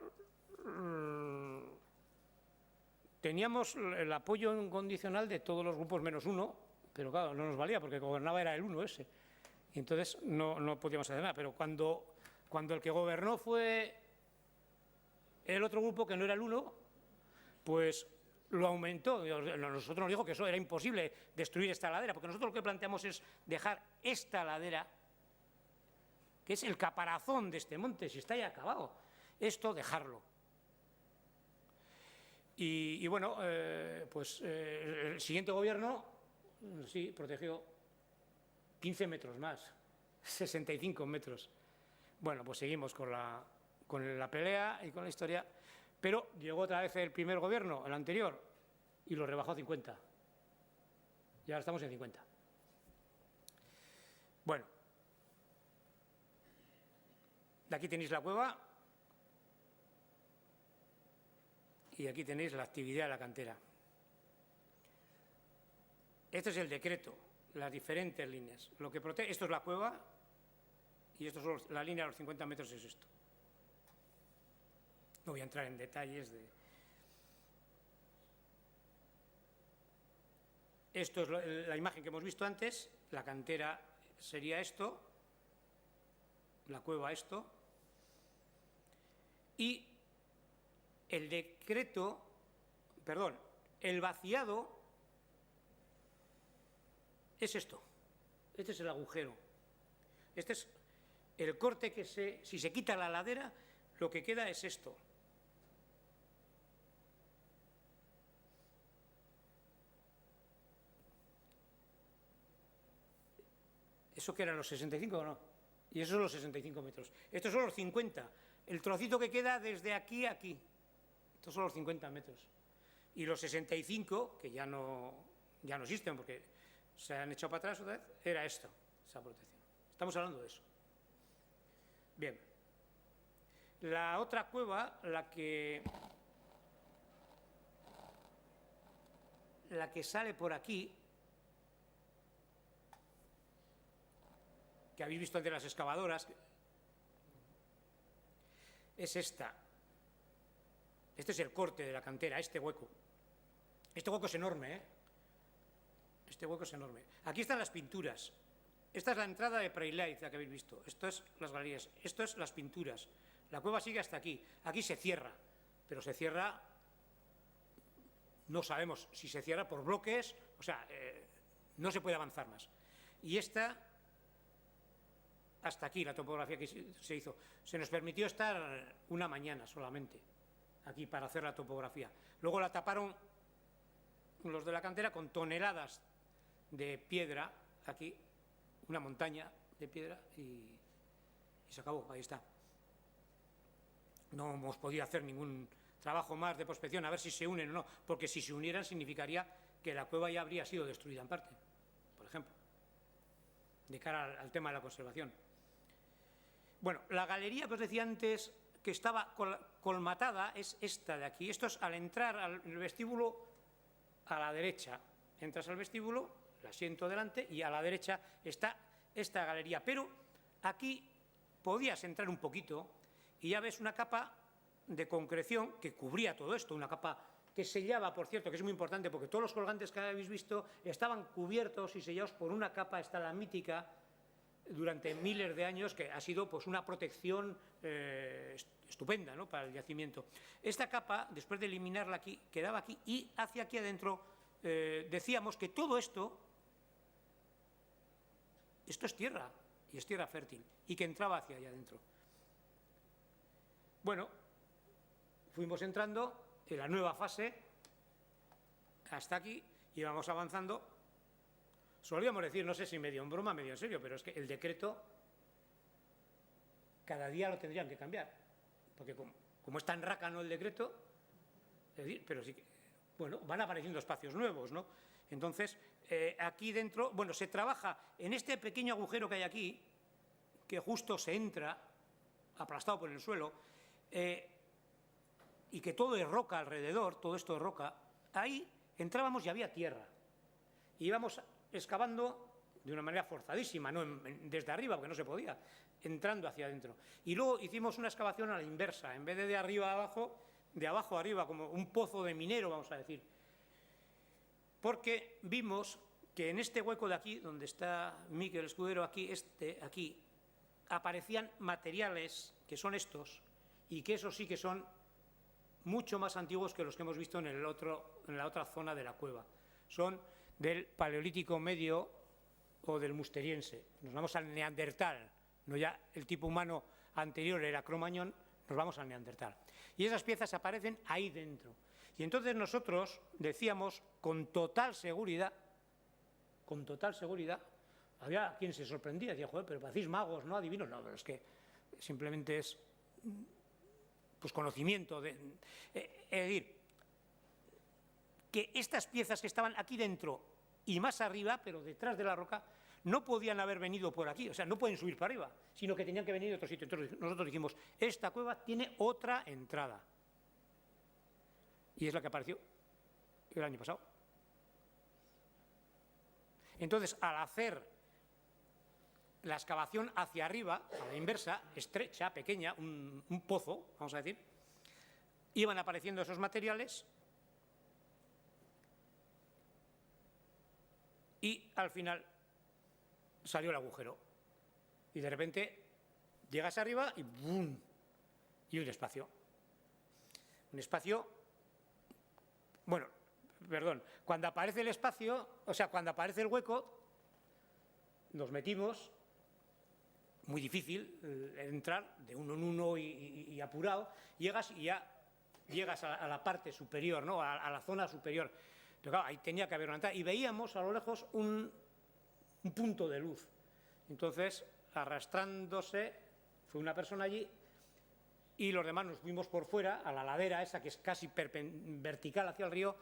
teníamos el apoyo incondicional de todos los grupos menos uno, pero claro, no nos valía porque gobernaba era el uno ese. Y entonces no podíamos hacer nada. Pero cuando el que gobernó fue el otro grupo que no era el uno, pues lo aumentó. Nosotros nos dijo que eso era imposible, destruir esta ladera, porque nosotros lo que planteamos es dejar esta ladera, que es el caparazón de este monte, si está ya acabado, esto dejarlo. Y bueno, pues el siguiente gobierno, sí, protegió 15 metros más, 65 metros. Bueno, pues seguimos con la pelea y con la historia, pero llegó otra vez el primer gobierno, el anterior, y lo rebajó a 50. Y ahora estamos en 50. Bueno, de aquí tenéis la cueva y aquí tenéis la actividad de la cantera. Este es el decreto, las diferentes líneas. Lo que protege, esto es la cueva y esto es la línea de los 50 metros es esto. No voy a entrar en detalles de... Esto es la imagen que hemos visto antes, la cantera sería esto, la cueva esto, y el decreto, perdón, el vaciado es esto, este es el agujero, este es el corte que si se quita la ladera, lo que queda es esto. ¿Eso que eran los 65 o no? Y esos son los 65 metros. Estos son los 50. El trocito que queda desde aquí a aquí. Estos son los 50 metros. Y los 65, que ya no existen porque se han echado para atrás otra vez, era esto, esa protección. Estamos hablando de eso. Bien. La otra cueva, la que sale por aquí, que habéis visto ante las excavadoras, es esta. Este es el corte de la cantera, este hueco. Este hueco es enorme, ¿eh? Este hueco es enorme. Aquí están las pinturas. Esta es la entrada de Preilait, la que habéis visto. Esto es las galerías. Esto es las pinturas. La cueva sigue hasta aquí. Aquí se cierra, pero se cierra... No sabemos si se cierra por bloques, o sea, no se puede avanzar más. Y esta... Hasta aquí la topografía que se hizo. Se nos permitió estar una mañana solamente aquí para hacer la topografía. Luego la taparon los de la cantera con toneladas de piedra, aquí, una montaña de piedra y se acabó, ahí está. No hemos podido hacer ningún trabajo más de prospección, a ver si se unen o no, porque si se unieran significaría que la cueva ya habría sido destruida en parte, por ejemplo, de cara al tema de la conservación. Bueno, la galería que os decía antes, que estaba colmatada, es esta de aquí. Esto es al entrar al vestíbulo a la derecha. Entras al vestíbulo, el asiento delante, y a la derecha está esta galería. Pero aquí podías entrar un poquito y ya ves una capa de concreción que cubría todo esto, una capa que sellaba, por cierto, que es muy importante porque todos los colgantes que habéis visto estaban cubiertos y sellados por una capa, esta la mítica, durante miles de años, que ha sido pues una protección estupenda, ¿no?, para el yacimiento. Esta capa, después de eliminarla aquí, quedaba aquí y hacia aquí adentro decíamos que todo esto es tierra, y es tierra fértil, y que entraba hacia allá adentro. Bueno, fuimos entrando en la nueva fase, hasta aquí, y vamos avanzando. Solíamos decir, no sé si medio en broma, medio en serio, pero es que el decreto cada día lo tendrían que cambiar, porque como es tan rácano el decreto, es decir, pero sí que, bueno, van apareciendo espacios nuevos, ¿no? Entonces, aquí dentro, bueno, se trabaja en este pequeño agujero que hay aquí, que justo se entra, aplastado por el suelo, y que todo es roca alrededor, todo esto es roca. Ahí entrábamos y había tierra, y íbamos excavando de una manera forzadísima, no desde arriba, porque no se podía, entrando hacia adentro. Y luego hicimos una excavación a la inversa, en vez de arriba a abajo, de abajo a arriba, como un pozo de minero, vamos a decir. Porque vimos que en este hueco de aquí, donde está Miquel Escudero, aquí, aquí, aparecían materiales que son estos, y que esos sí que son mucho más antiguos que los que hemos visto en la otra zona de la cueva. Son del Paleolítico Medio o del Musteriense. Nos vamos al Neandertal, no ya el tipo humano anterior era Cromañón, nos vamos al Neandertal. Y esas piezas aparecen ahí dentro. Y entonces nosotros decíamos con total seguridad, había quien se sorprendía, decía, joder, pero hacéis magos, no adivinos. No, pero es que simplemente es pues conocimiento. Es decir, que estas piezas que estaban aquí dentro y más arriba, pero detrás de la roca, no podían haber venido por aquí, o sea, no pueden subir para arriba, sino que tenían que venir de otro sitio. Entonces nosotros dijimos, esta cueva tiene otra entrada. Y es la que apareció el año pasado. Entonces, al hacer la excavación hacia arriba, a la inversa, estrecha, pequeña, un pozo, vamos a decir, iban apareciendo esos materiales y al final salió el agujero. Y de repente llegas arriba y ¡bum! Y un espacio. Un espacio, bueno, perdón, cuando aparece el espacio, o sea, cuando aparece el hueco, nos metimos, muy difícil entrar de uno en uno y apurado, llegas y ya llegas a la parte superior, ¿no? A la zona superior. Pero claro, ahí tenía que haber una entrada y veíamos a lo lejos un punto de luz. Entonces, arrastrándose, fue una persona allí y los demás nos fuimos por fuera, a la ladera esa que es casi vertical hacia el río,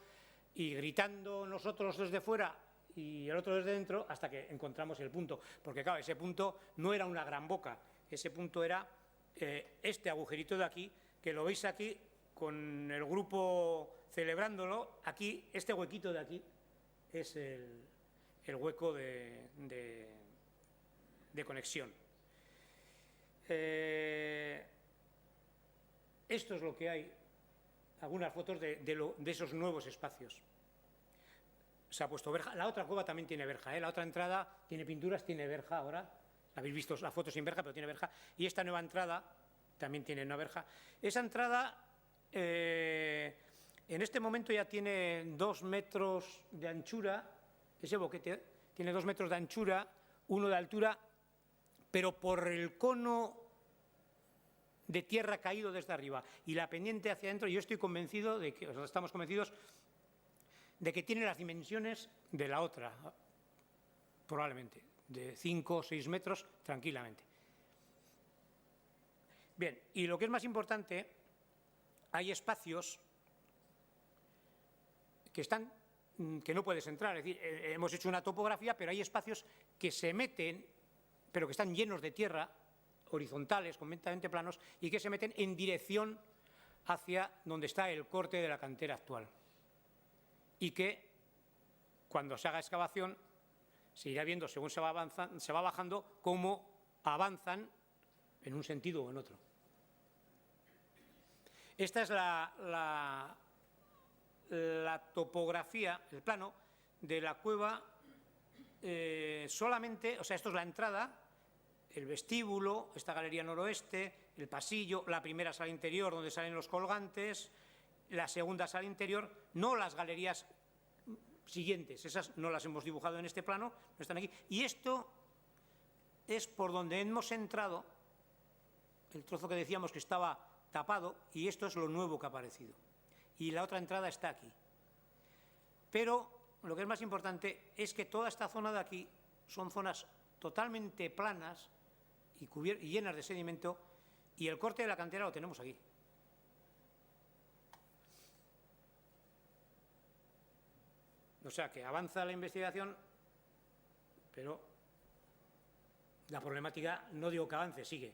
y gritando nosotros desde fuera y el otro desde dentro hasta que encontramos el punto. Porque claro, ese punto no era una gran boca, ese punto era este agujerito de aquí, que lo veis aquí con el grupo celebrándolo. Aquí, este huequito de aquí es el hueco de conexión. Esto es lo que hay, algunas fotos de esos nuevos espacios. Se ha puesto verja. La otra cueva también tiene verja, ¿eh? La otra entrada tiene pinturas, tiene verja ahora. Habéis visto la foto sin verja, pero tiene verja. Y esta nueva entrada también tiene una verja. Esa entrada en este momento ya tiene 2 metros de anchura. Ese boquete tiene 2 metros de anchura, 1 de altura, pero por el cono de tierra caído desde arriba y la pendiente hacia adentro, yo estoy convencido de que, o sea, estamos convencidos de que tiene las dimensiones de la otra, probablemente, de 5 o 6 metros tranquilamente. Bien, y lo que es más importante, hay espacios que no puedes entrar, es decir, hemos hecho una topografía, pero hay espacios que se meten, pero que están llenos de tierra, horizontales, completamente planos, y que se meten en dirección hacia donde está el corte de la cantera actual. Y que cuando se haga excavación se irá viendo, según se va bajando, cómo avanzan en un sentido o en otro. Esta es la topografía, el plano de la cueva, solamente, o sea, esto es la entrada, el vestíbulo, esta galería noroeste, el pasillo, la primera sala interior donde salen los colgantes, la segunda sala interior, no las galerías siguientes, esas no las hemos dibujado en este plano, no están aquí. Y esto es por donde hemos entrado, el trozo que decíamos que estaba tapado, y esto es lo nuevo que ha aparecido. Y la otra entrada está aquí. Pero lo que es más importante es que toda esta zona de aquí son zonas totalmente planas y llenas de sedimento, y el corte de la cantera lo tenemos aquí. O sea que avanza la investigación, pero la problemática, no digo que avance, sigue.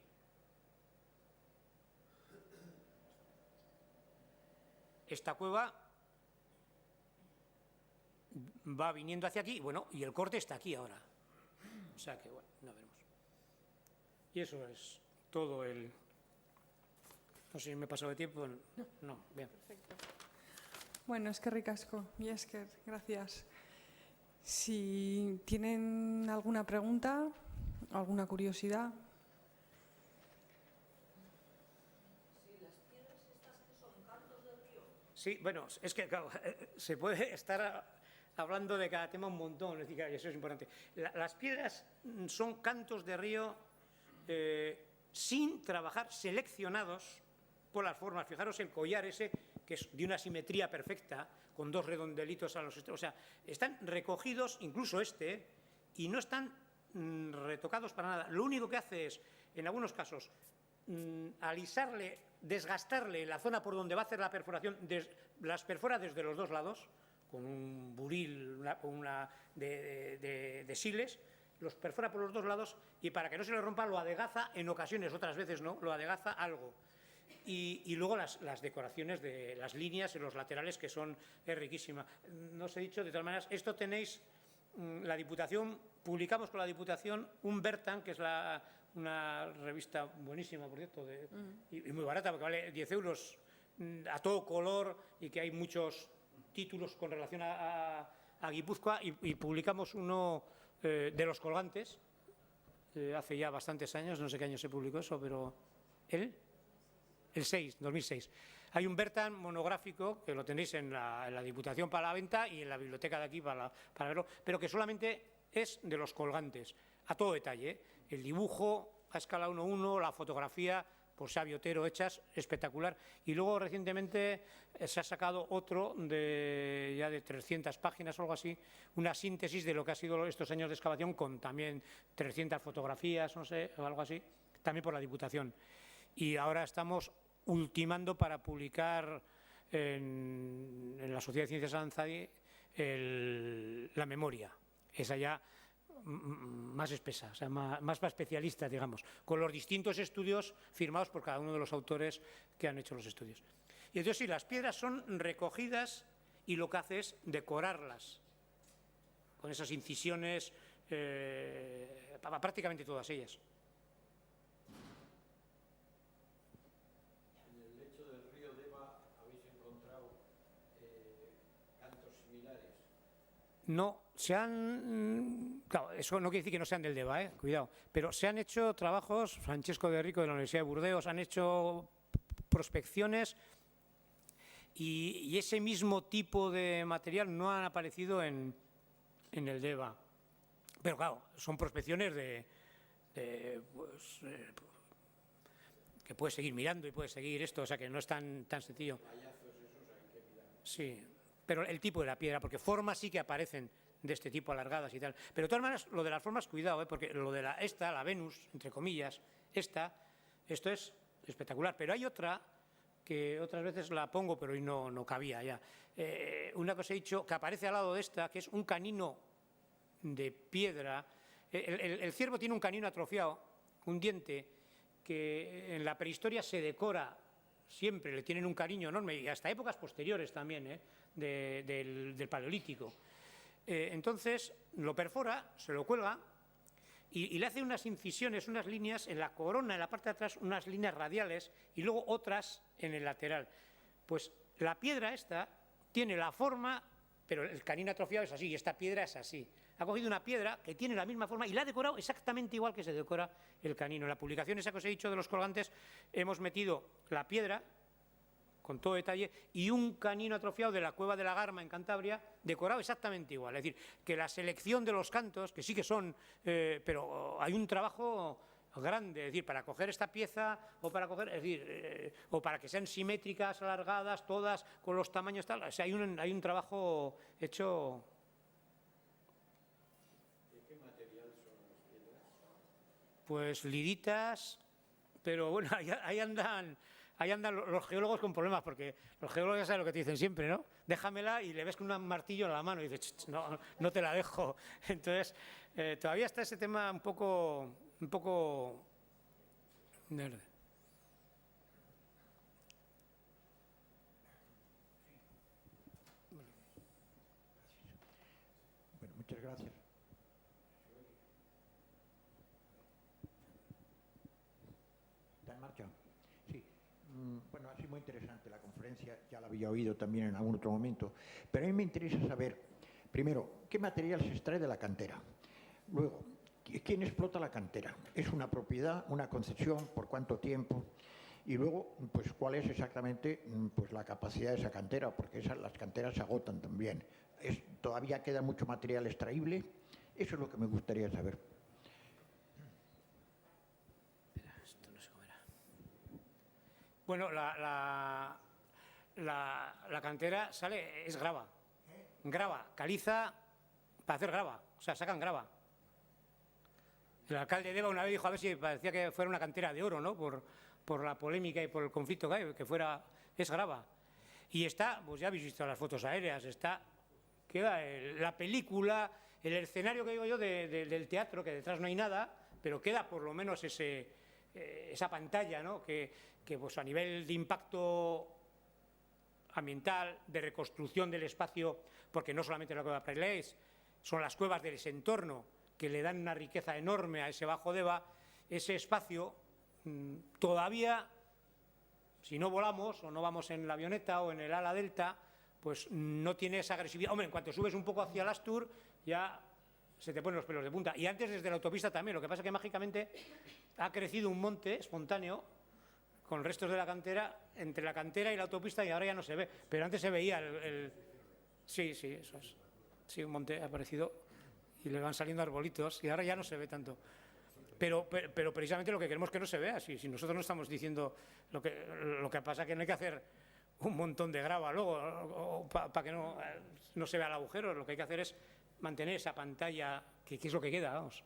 Esta cueva va viniendo hacia aquí, bueno, y el corte está aquí ahora. O sea que, bueno, no veremos. Y eso es todo el... No sé si me he pasado de tiempo. No, bien. Perfecto. Bueno, es que ricasco. Y es que, gracias. Si tienen alguna pregunta, alguna curiosidad. Sí, bueno, es que claro, se puede estar hablando de cada tema un montón, es decir, eso es importante. Las piedras son cantos de río sin trabajar, seleccionados por las formas. Fijaros el collar ese, que es de una simetría perfecta, con 2 redondelitos a los extremos. O sea, están recogidos, incluso y no están retocados para nada. Lo único que hace es, en algunos casos, alisarle, desgastarle la zona por donde va a hacer la perforación, las perfora desde los 2 lados, con un buril de siles, los perfora por los dos lados y para que no se le rompa lo adegaza en ocasiones, otras veces no, lo adegaza algo. Y luego las decoraciones de las líneas en los laterales, que son riquísimas. No os he dicho, de todas maneras, esto tenéis, la Diputación, publicamos con la Diputación un Bertan, que es una revista buenísima, por cierto, y muy barata, porque vale 10 euros a todo color y que hay muchos títulos con relación a Guipúzcoa, y publicamos uno de los colgantes, hace ya bastantes años, no sé qué año se publicó eso, pero el 2006. Hay un Bertan monográfico que lo tenéis en la Diputación para la venta y en la biblioteca de aquí para verlo, pero que solamente es de los colgantes, a todo detalle, ¿eh? El dibujo a escala 1:1, la fotografía por Xavi Otero hechas, espectacular. Y luego recientemente se ha sacado otro ya de 300 páginas o algo así, una síntesis de lo que ha sido estos años de excavación con también 300 fotografías, no sé, o algo así, también por la Diputación. Y ahora estamos ultimando para publicar en la Sociedad de Ciencias Aranzadi la memoria, esa ya más espesa, o sea, más especialista, digamos, con los distintos estudios firmados por cada uno de los autores que han hecho los estudios. Y entonces sí, las piedras son recogidas y lo que hace es decorarlas con esas incisiones, prácticamente todas ellas. En el lecho del río Deva habéis encontrado cantos similares. No, claro, eso no quiere decir que no sean del Deva, cuidado, pero se han hecho trabajos, Francesco de Rico de la Universidad de Burdeos, han hecho prospecciones y ese mismo tipo de material no han aparecido en el Deva. Pero claro, son prospecciones que puedes seguir mirando y puedes seguir esto, o sea que no es tan sencillo. Sí, pero el tipo de la piedra, porque formas sí que aparecen de este tipo, alargadas y tal. Pero de todas maneras, lo de las formas, cuidado, porque lo de la Venus, entre comillas, esto es espectacular. Pero hay otra que otras veces la pongo, pero hoy no cabía ya. Una que os he dicho, que aparece al lado de esta, que es un canino de piedra. El ciervo tiene un canino atrofiado, un diente, que en la prehistoria se decora siempre, le tienen un cariño enorme, y hasta épocas posteriores también, del Paleolítico. Entonces lo perfora, se lo cuelga y le hace unas incisiones, unas líneas en la corona, en la parte de atrás, unas líneas radiales y luego otras en el lateral. Pues la piedra esta tiene la forma, pero el canino atrofiado es así y esta piedra es así. Ha cogido una piedra que tiene la misma forma y la ha decorado exactamente igual que se decora el canino. En la publicación esa que os he dicho de los colgantes hemos metido la piedra con todo detalle y un canino atrofiado de la Cueva de la Garma en Cantabria decorado exactamente igual. Es decir, que la selección de los cantos, que sí que son, pero hay un trabajo grande, es decir, para coger esta pieza o para coger, es decir, o para que sean simétricas, alargadas, todas con los tamaños tal, o sea, hay un trabajo hecho. ¿De qué material son las piedras? Pues liritas, pero bueno, ahí andan los geólogos con problemas, porque los geólogos ya saben lo que te dicen siempre, ¿no? Déjamela y le ves con un martillo en la mano y dices, no te la dejo. Entonces, todavía está ese tema un poco verde. Bueno, muchas gracias. ¿Está en marcha? Sí. Bueno, ha sido muy interesante la conferencia, ya la había oído también en algún otro momento, pero a mí me interesa saber, primero, ¿qué material se extrae de la cantera? Luego, ¿quién explota la cantera? ¿Es una propiedad, una concesión, por cuánto tiempo? Y luego, pues, ¿cuál es exactamente pues, la capacidad de esa cantera? Porque las canteras se agotan también. ¿Todavía queda mucho material extraíble? Eso es lo que me gustaría saber. Esto no sé cómo era. Bueno, la cantera es grava. Grava, caliza para hacer grava. O sea, sacan grava. El alcalde de Deva una vez dijo a ver si parecía que fuera una cantera de oro, ¿no? Por la polémica y por el conflicto que hay, es grava. Y está, pues ya habéis visto las fotos aéreas, queda la película, el escenario que digo yo del teatro, que detrás no hay nada, pero queda por lo menos esa pantalla, ¿no? que pues a nivel de impacto ambiental, de reconstrucción del espacio, porque no solamente la cueva Praileaix, son las cuevas de ese entorno que le dan una riqueza enorme a ese Bajo Deva. Ese espacio todavía, si no volamos o no vamos en la avioneta o en el ala delta, pues no tiene esa agresividad. Hombre, en cuanto subes un poco hacia el Astur, ya se te ponen los pelos de punta. Y antes desde la autopista también, lo que pasa es que mágicamente ha crecido un monte espontáneo con restos de la cantera, entre la cantera y la autopista, y ahora ya no se ve. Pero antes se veía Sí, eso es. Sí, un monte ha aparecido y le van saliendo arbolitos y ahora ya no se ve tanto. Pero precisamente lo que queremos que no se vea. Si nosotros no estamos diciendo lo que pasa es que no hay que hacer un montón de grava luego para que no se vea el agujero. Lo que hay que hacer es mantener esa pantalla, que es lo que queda, vamos.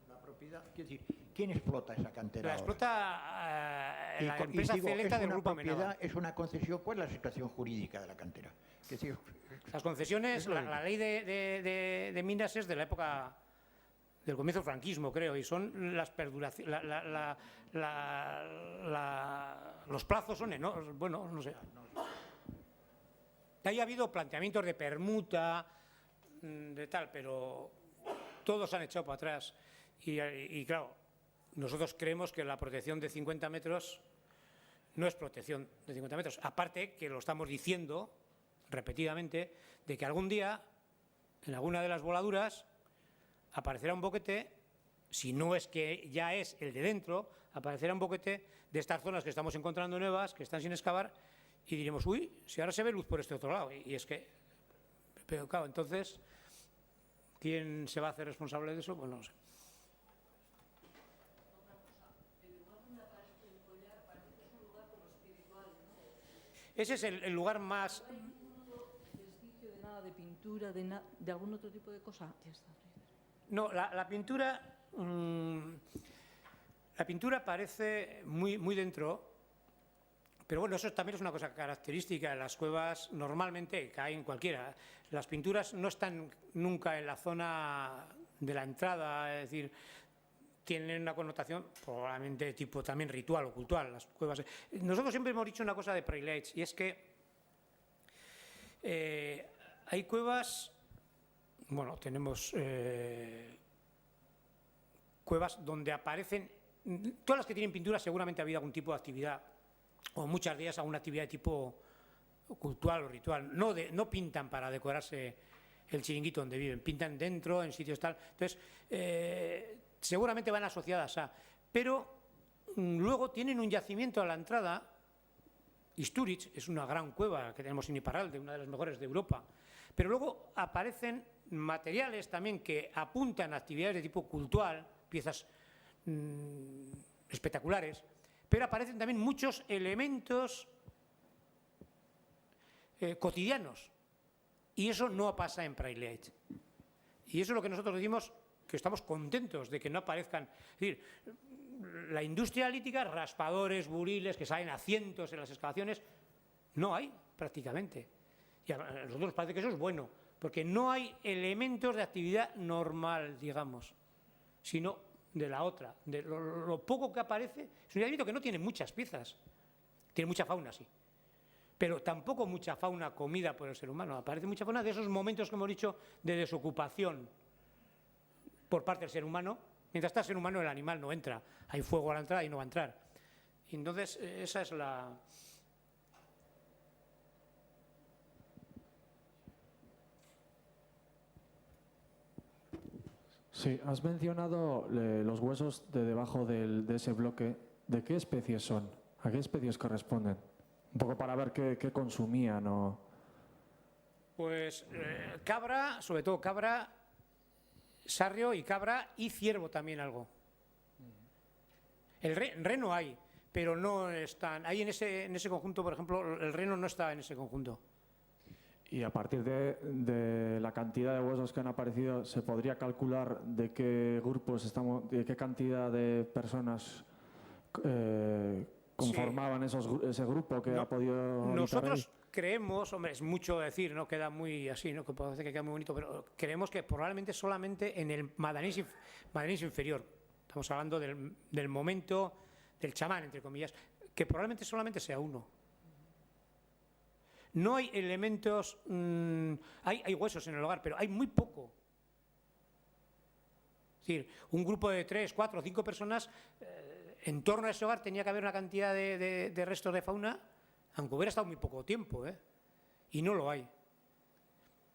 La propiedad, quiero decir, ¿quién explota esa cantera? La ahora? explota la empresa Celenta del Grupo Amenábar. ¿Es una concesión? ¿Cuál es la situación jurídica de la cantera? Es decir, Las concesiones, la ley de minas es de la época del comienzo del franquismo, creo, y son las perduraciones, los plazos son enormes, bueno, no sé. Ahí ha habido planteamientos de permuta, de tal, pero todos han echado para atrás. Y claro, nosotros creemos que la protección de 50 metros no es protección de 50 metros. Aparte que lo estamos diciendo repetidamente, de que algún día, en alguna de las voladuras, aparecerá un boquete, si no es que ya es el de dentro, aparecerá un boquete de estas zonas que estamos encontrando nuevas, que están sin excavar, y diremos, uy, si ahora se ve luz por este otro lado. Y es que, pero claro, entonces, ¿quién se va a hacer responsable de eso? Pues no lo sé. Ese es el lugar más... ¿Vestigio de nada, de pintura, de algún otro tipo de cosa? Ya está. No, la pintura... la pintura parece muy dentro, pero bueno, eso también es una cosa característica. Las cuevas normalmente caen cualquiera. Las pinturas no están nunca en la zona de la entrada, es decir, tienen una connotación probablemente de tipo también ritual o cultural. Las cuevas. Nosotros siempre hemos dicho una cosa de Praileaix, y es que hay cuevas, bueno, tenemos cuevas donde aparecen, todas las que tienen pintura seguramente ha habido algún tipo de actividad, o muchas de ellas alguna actividad de tipo cultural o ritual. No pintan para decorarse el chiringuito donde viven, pintan dentro, en sitios tal. Entonces, seguramente van asociadas a... Pero luego tienen un yacimiento a la entrada. Istúriz es una gran cueva que tenemos en Iparralde, una de las mejores de Europa. Pero luego aparecen materiales también que apuntan a actividades de tipo cultural, piezas espectaculares, pero aparecen también muchos elementos cotidianos. Y eso no pasa en Praileaix. Y eso es lo que nosotros decimos, que estamos contentos de que no aparezcan. Es decir, la industria lítica, raspadores, buriles, que salen a cientos en las excavaciones, no hay prácticamente. Y a nosotros nos parece que eso es bueno, porque no hay elementos de actividad normal, digamos, sino de la otra. De lo poco que aparece, es un yacimiento que no tiene muchas piezas, tiene mucha fauna, sí, pero tampoco mucha fauna comida por el ser humano. Aparece mucha fauna de esos momentos que hemos dicho de desocupación por parte del ser humano. Mientras está el ser humano, el animal no entra. Hay fuego a la entrada y no va a entrar. Y entonces, esa es la... Sí, has mencionado los huesos de debajo de ese bloque. ¿De qué especies son? ¿A qué especies corresponden? Un poco para ver qué consumían o... Pues cabra, sobre todo cabra, sarrio y cabra, y ciervo también algo. El reno hay, pero no están... Ahí en ese conjunto, por ejemplo, el reno no está en ese conjunto. Y a partir de la cantidad de huesos que han aparecido, ¿se podría calcular de qué grupos estamos, de qué cantidad de personas conformaban ese grupo que ha podido... creemos, hombre, es mucho decir, no queda muy así, ¿no? Que parece que queda muy bonito, pero creemos que probablemente solamente en el Madanís inferior, estamos hablando del momento del chamán, entre comillas, que probablemente solamente sea uno. No hay elementos, hay huesos en el hogar, pero hay muy poco. Es decir, un grupo de 3, 4, 5 personas, en torno a ese hogar tenía que haber una cantidad de restos de fauna, aunque hubiera estado muy poco tiempo, y no lo hay.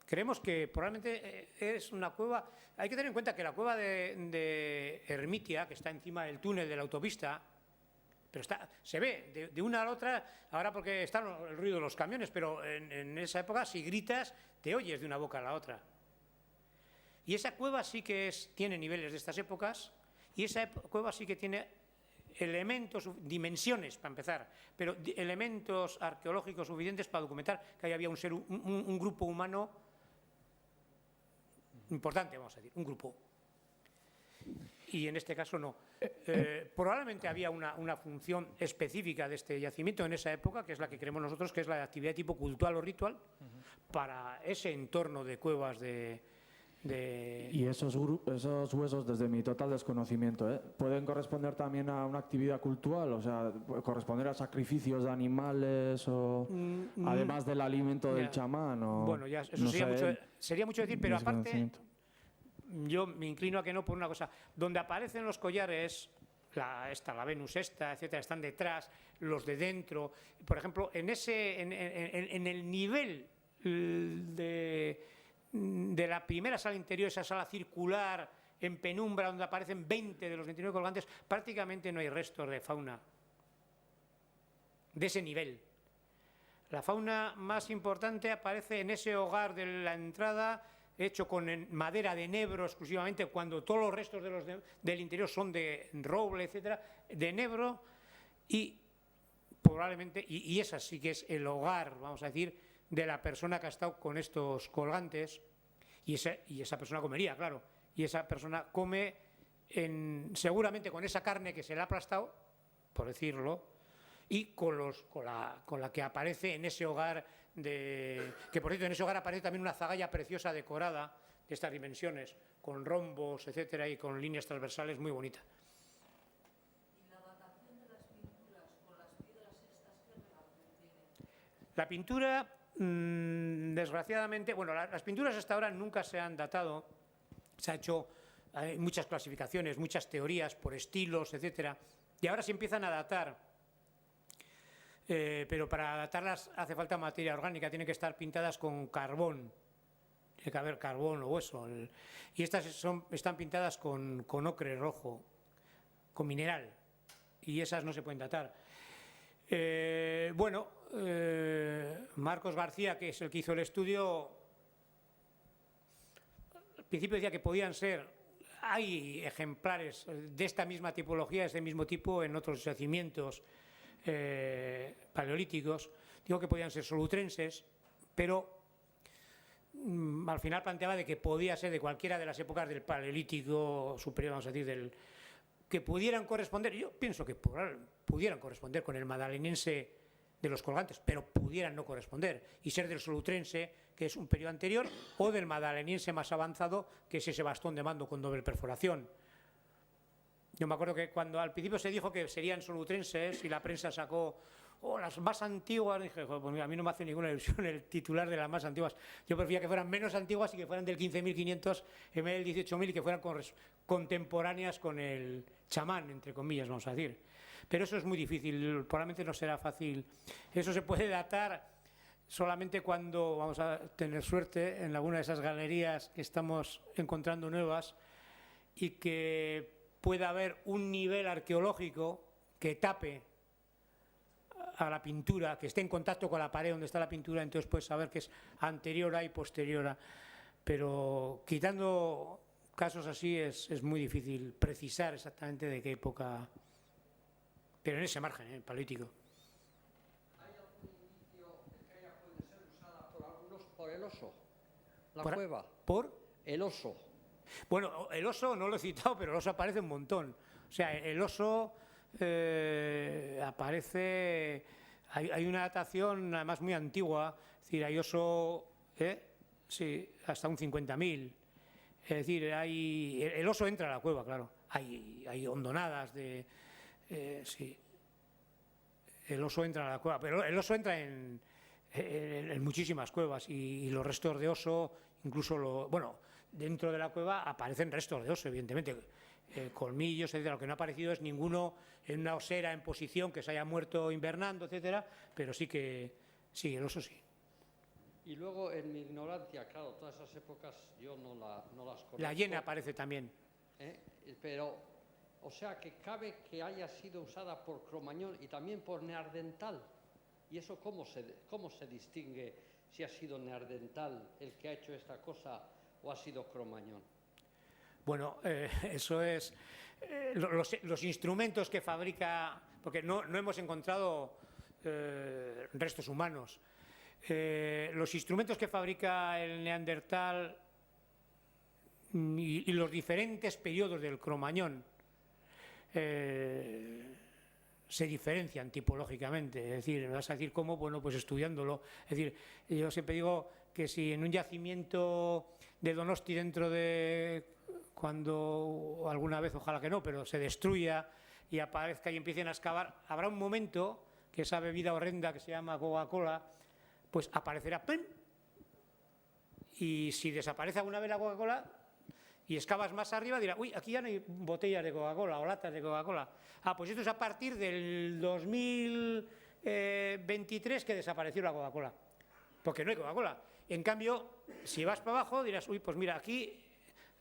Creemos que probablemente es una cueva. Hay que tener en cuenta que la cueva de Ermitia, que está encima del túnel de la autopista, pero se ve de una a la otra, ahora porque está el ruido de los camiones, pero en esa época, si gritas, te oyes de una boca a la otra. Y esa cueva sí que tiene niveles de estas épocas, y esa cueva sí que tiene elementos, dimensiones para empezar, pero elementos arqueológicos suficientes para documentar que ahí había un grupo humano importante, vamos a decir, un grupo. Y en este caso no. Probablemente había una función específica de este yacimiento en esa época, que es la que creemos nosotros, que es la de actividad tipo cultural o ritual, para ese entorno de cuevas Y esos huesos, desde mi total desconocimiento, ¿pueden corresponder también a una actividad cultural? O sea, ¿corresponder a sacrificios de animales o además del alimento del chamán? Bueno, ya eso sería mucho decir, pero aparte yo me inclino a que no por una cosa. Donde aparecen los collares, la Venus etcétera, están detrás, los de dentro. Por ejemplo, en el nivel de la primera sala interior, esa sala circular en penumbra donde aparecen 20 de los 29 colgantes, prácticamente no hay restos de fauna de ese nivel. La fauna más importante aparece en ese hogar de la entrada, hecho con madera de enebro exclusivamente, cuando todos los restos del interior son de roble, etcétera, de enebro, y probablemente, y esa sí que es el hogar, vamos a decir, de la persona que ha estado con estos colgantes, y esa persona comería, claro, y esa persona come seguramente con esa carne que se le ha aplastado, por decirlo, y con la que aparece en ese hogar, que por cierto en ese hogar aparece también una zagalla preciosa decorada de estas dimensiones, con rombos, etcétera, y con líneas transversales muy bonita. ¿Y la datación de las pinturas con las piedras estas qué relación tienen? La pintura, desgraciadamente, bueno, las pinturas hasta ahora nunca se han datado, se ha hecho muchas clasificaciones, muchas teorías por estilos, etcétera, y ahora se empiezan a datar, pero para datarlas hace falta materia orgánica, tienen que estar pintadas con carbón, tiene que haber carbón o hueso, y estas están pintadas con ocre rojo, con mineral, y esas no se pueden datar. Marcos García, que es el que hizo el estudio, al principio decía que podían ser, hay ejemplares de esta misma tipología, de este mismo tipo en otros yacimientos paleolíticos, digo que podían ser solutrenses, pero al final planteaba de que podía ser de cualquiera de las épocas del paleolítico superior, vamos a decir, que pudieran corresponder, yo pienso que pudieran corresponder con el madalenense de los colgantes, pero pudieran no corresponder y ser del solutrense, que es un periodo anterior, o del madaleniense más avanzado, que es ese bastón de mando con doble perforación. Yo me acuerdo que cuando al principio se dijo que serían solutrenses y la prensa sacó las más antiguas, dije, pues mira, a mí no me hace ninguna ilusión el titular de las más antiguas. Yo prefería que fueran menos antiguas y que fueran del 15.500 en vez del 18.000 y que fueran contemporáneas con el chamán, entre comillas, vamos a decir. Pero eso es muy difícil, probablemente no será fácil. Eso se puede datar solamente cuando vamos a tener suerte en alguna de esas galerías que estamos encontrando nuevas y que pueda haber un nivel arqueológico que tape a la pintura, que esté en contacto con la pared donde está la pintura, entonces puedes saber que es anterior a y posterior a. Pero quitando casos así es muy difícil precisar exactamente de qué época, pero en ese margen, el paleolítico. ¿Hay algún indicio de que ella puede ser usada por algunos por el oso? La ¿Por? cueva. ¿Por? El oso. Bueno, el oso no lo he citado, pero el oso aparece un montón. O sea, el oso aparece Hay una datación además muy antigua, es decir, hay oso, sí, hasta un 50.000. Es decir, el oso entra a la cueva, claro. Hay hondonadas de... sí, el oso entra a la cueva, pero el oso entra en muchísimas cuevas y los restos de oso, incluso, bueno, dentro de la cueva aparecen restos de oso, evidentemente, colmillos, etcétera. Lo que no ha aparecido es ninguno en una osera en posición que se haya muerto invernando, etcétera, pero sí, el oso sí. Y luego, en mi ignorancia, claro, todas esas épocas yo no las conozco. La hiena aparece también. Pero, o sea, que cabe que haya sido usada por Cromañón y también por Neandertal. ¿Y eso cómo se distingue si ha sido Neandertal el que ha hecho esta cosa o ha sido Cromañón? Bueno, eso es... los instrumentos que fabrica... Porque no hemos encontrado restos humanos. Los instrumentos que fabrica el Neandertal y los diferentes periodos del Cromañón se diferencian tipológicamente. Es decir, me vas a decir cómo, bueno, pues estudiándolo. Es decir, yo siempre digo que si en un yacimiento de Donosti dentro de... cuando alguna vez, ojalá que no, pero se destruya y aparezca y empiecen a excavar, habrá un momento que esa bebida horrenda que se llama Coca-Cola, pues aparecerá, ¡pum! Y si desaparece alguna vez la Coca-Cola y excavas más arriba, dirá, uy, aquí ya no hay botellas de Coca-Cola o latas de Coca-Cola. Ah, pues esto es a partir del 2023 que desapareció la Coca-Cola, porque no hay Coca-Cola. En cambio, si vas para abajo dirás, uy, pues mira, aquí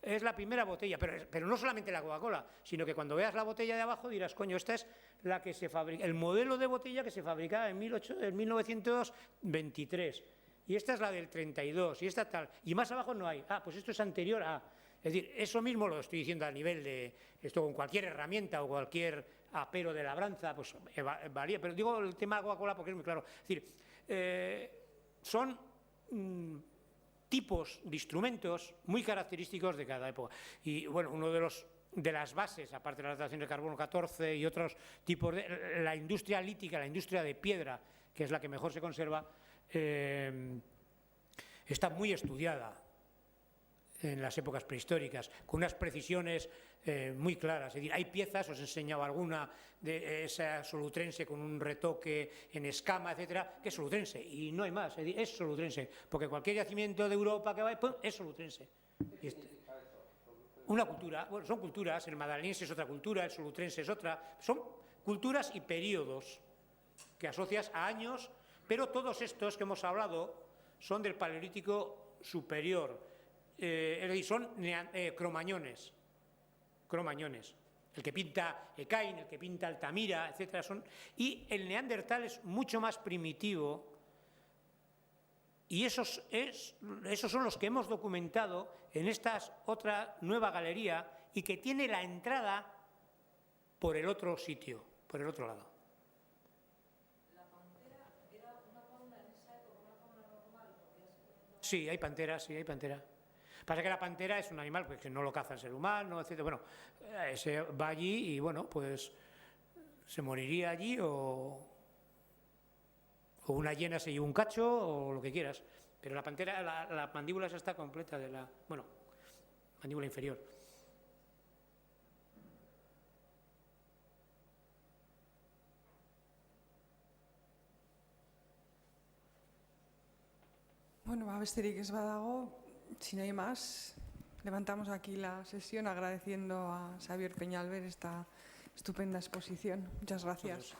es la primera botella, pero no solamente la Coca-Cola, sino que cuando veas la botella de abajo dirás, coño, esta es la que se fabrica, el modelo de botella que se fabricaba en 1923, y esta es la del 32, y esta tal, y más abajo no hay. Ah, pues esto es anterior a... Es decir, eso mismo lo estoy diciendo a nivel de... Esto con cualquier herramienta o cualquier apero de labranza, pues valía, pero digo el tema de Coca-Cola porque es muy claro. Es decir, son... tipos de instrumentos muy característicos de cada época. Y bueno, uno de las bases, aparte de la datación de carbono 14 y otros tipos de... La industria lítica, la industria de piedra, que es la que mejor se conserva, está muy estudiada en las épocas prehistóricas, con unas precisiones muy claras. Es decir, hay piezas, os he enseñado alguna de esa solutrense con un retoque en escama, etcétera, que es solutrense, y no hay más. Es decir, es solutrense, porque cualquier yacimiento de Europa que vaya, ¡pum!, es solutrense. Una cultura, bueno, son culturas, el madaliense es otra cultura, el solutrense es otra, son culturas y periodos que asocias a años, pero todos estos que hemos hablado son del Paleolítico superior. Es decir, son cromañones. El que pinta Ekain, el que pinta Altamira, etcétera, y el Neandertal es mucho más primitivo, y esos son los que hemos documentado en esta otra nueva galería y que tiene la entrada por el otro sitio, por el otro lado. ¿La pantera era una fauna en esa época, una fauna normal? Sí, hay panteras, sí, hay pantera. Pasa que la pantera es un animal que no lo caza el ser humano, etc. Bueno, se va allí y, bueno, pues se moriría allí o una hiena se lleva un cacho o lo que quieras. Pero la pantera, la mandíbula esa está completa de la... Bueno, mandíbula inferior. Bueno, besterik ez badago, si no hay más, levantamos aquí la sesión agradeciendo a Xavier Peñalver esta estupenda exposición. Muchas gracias.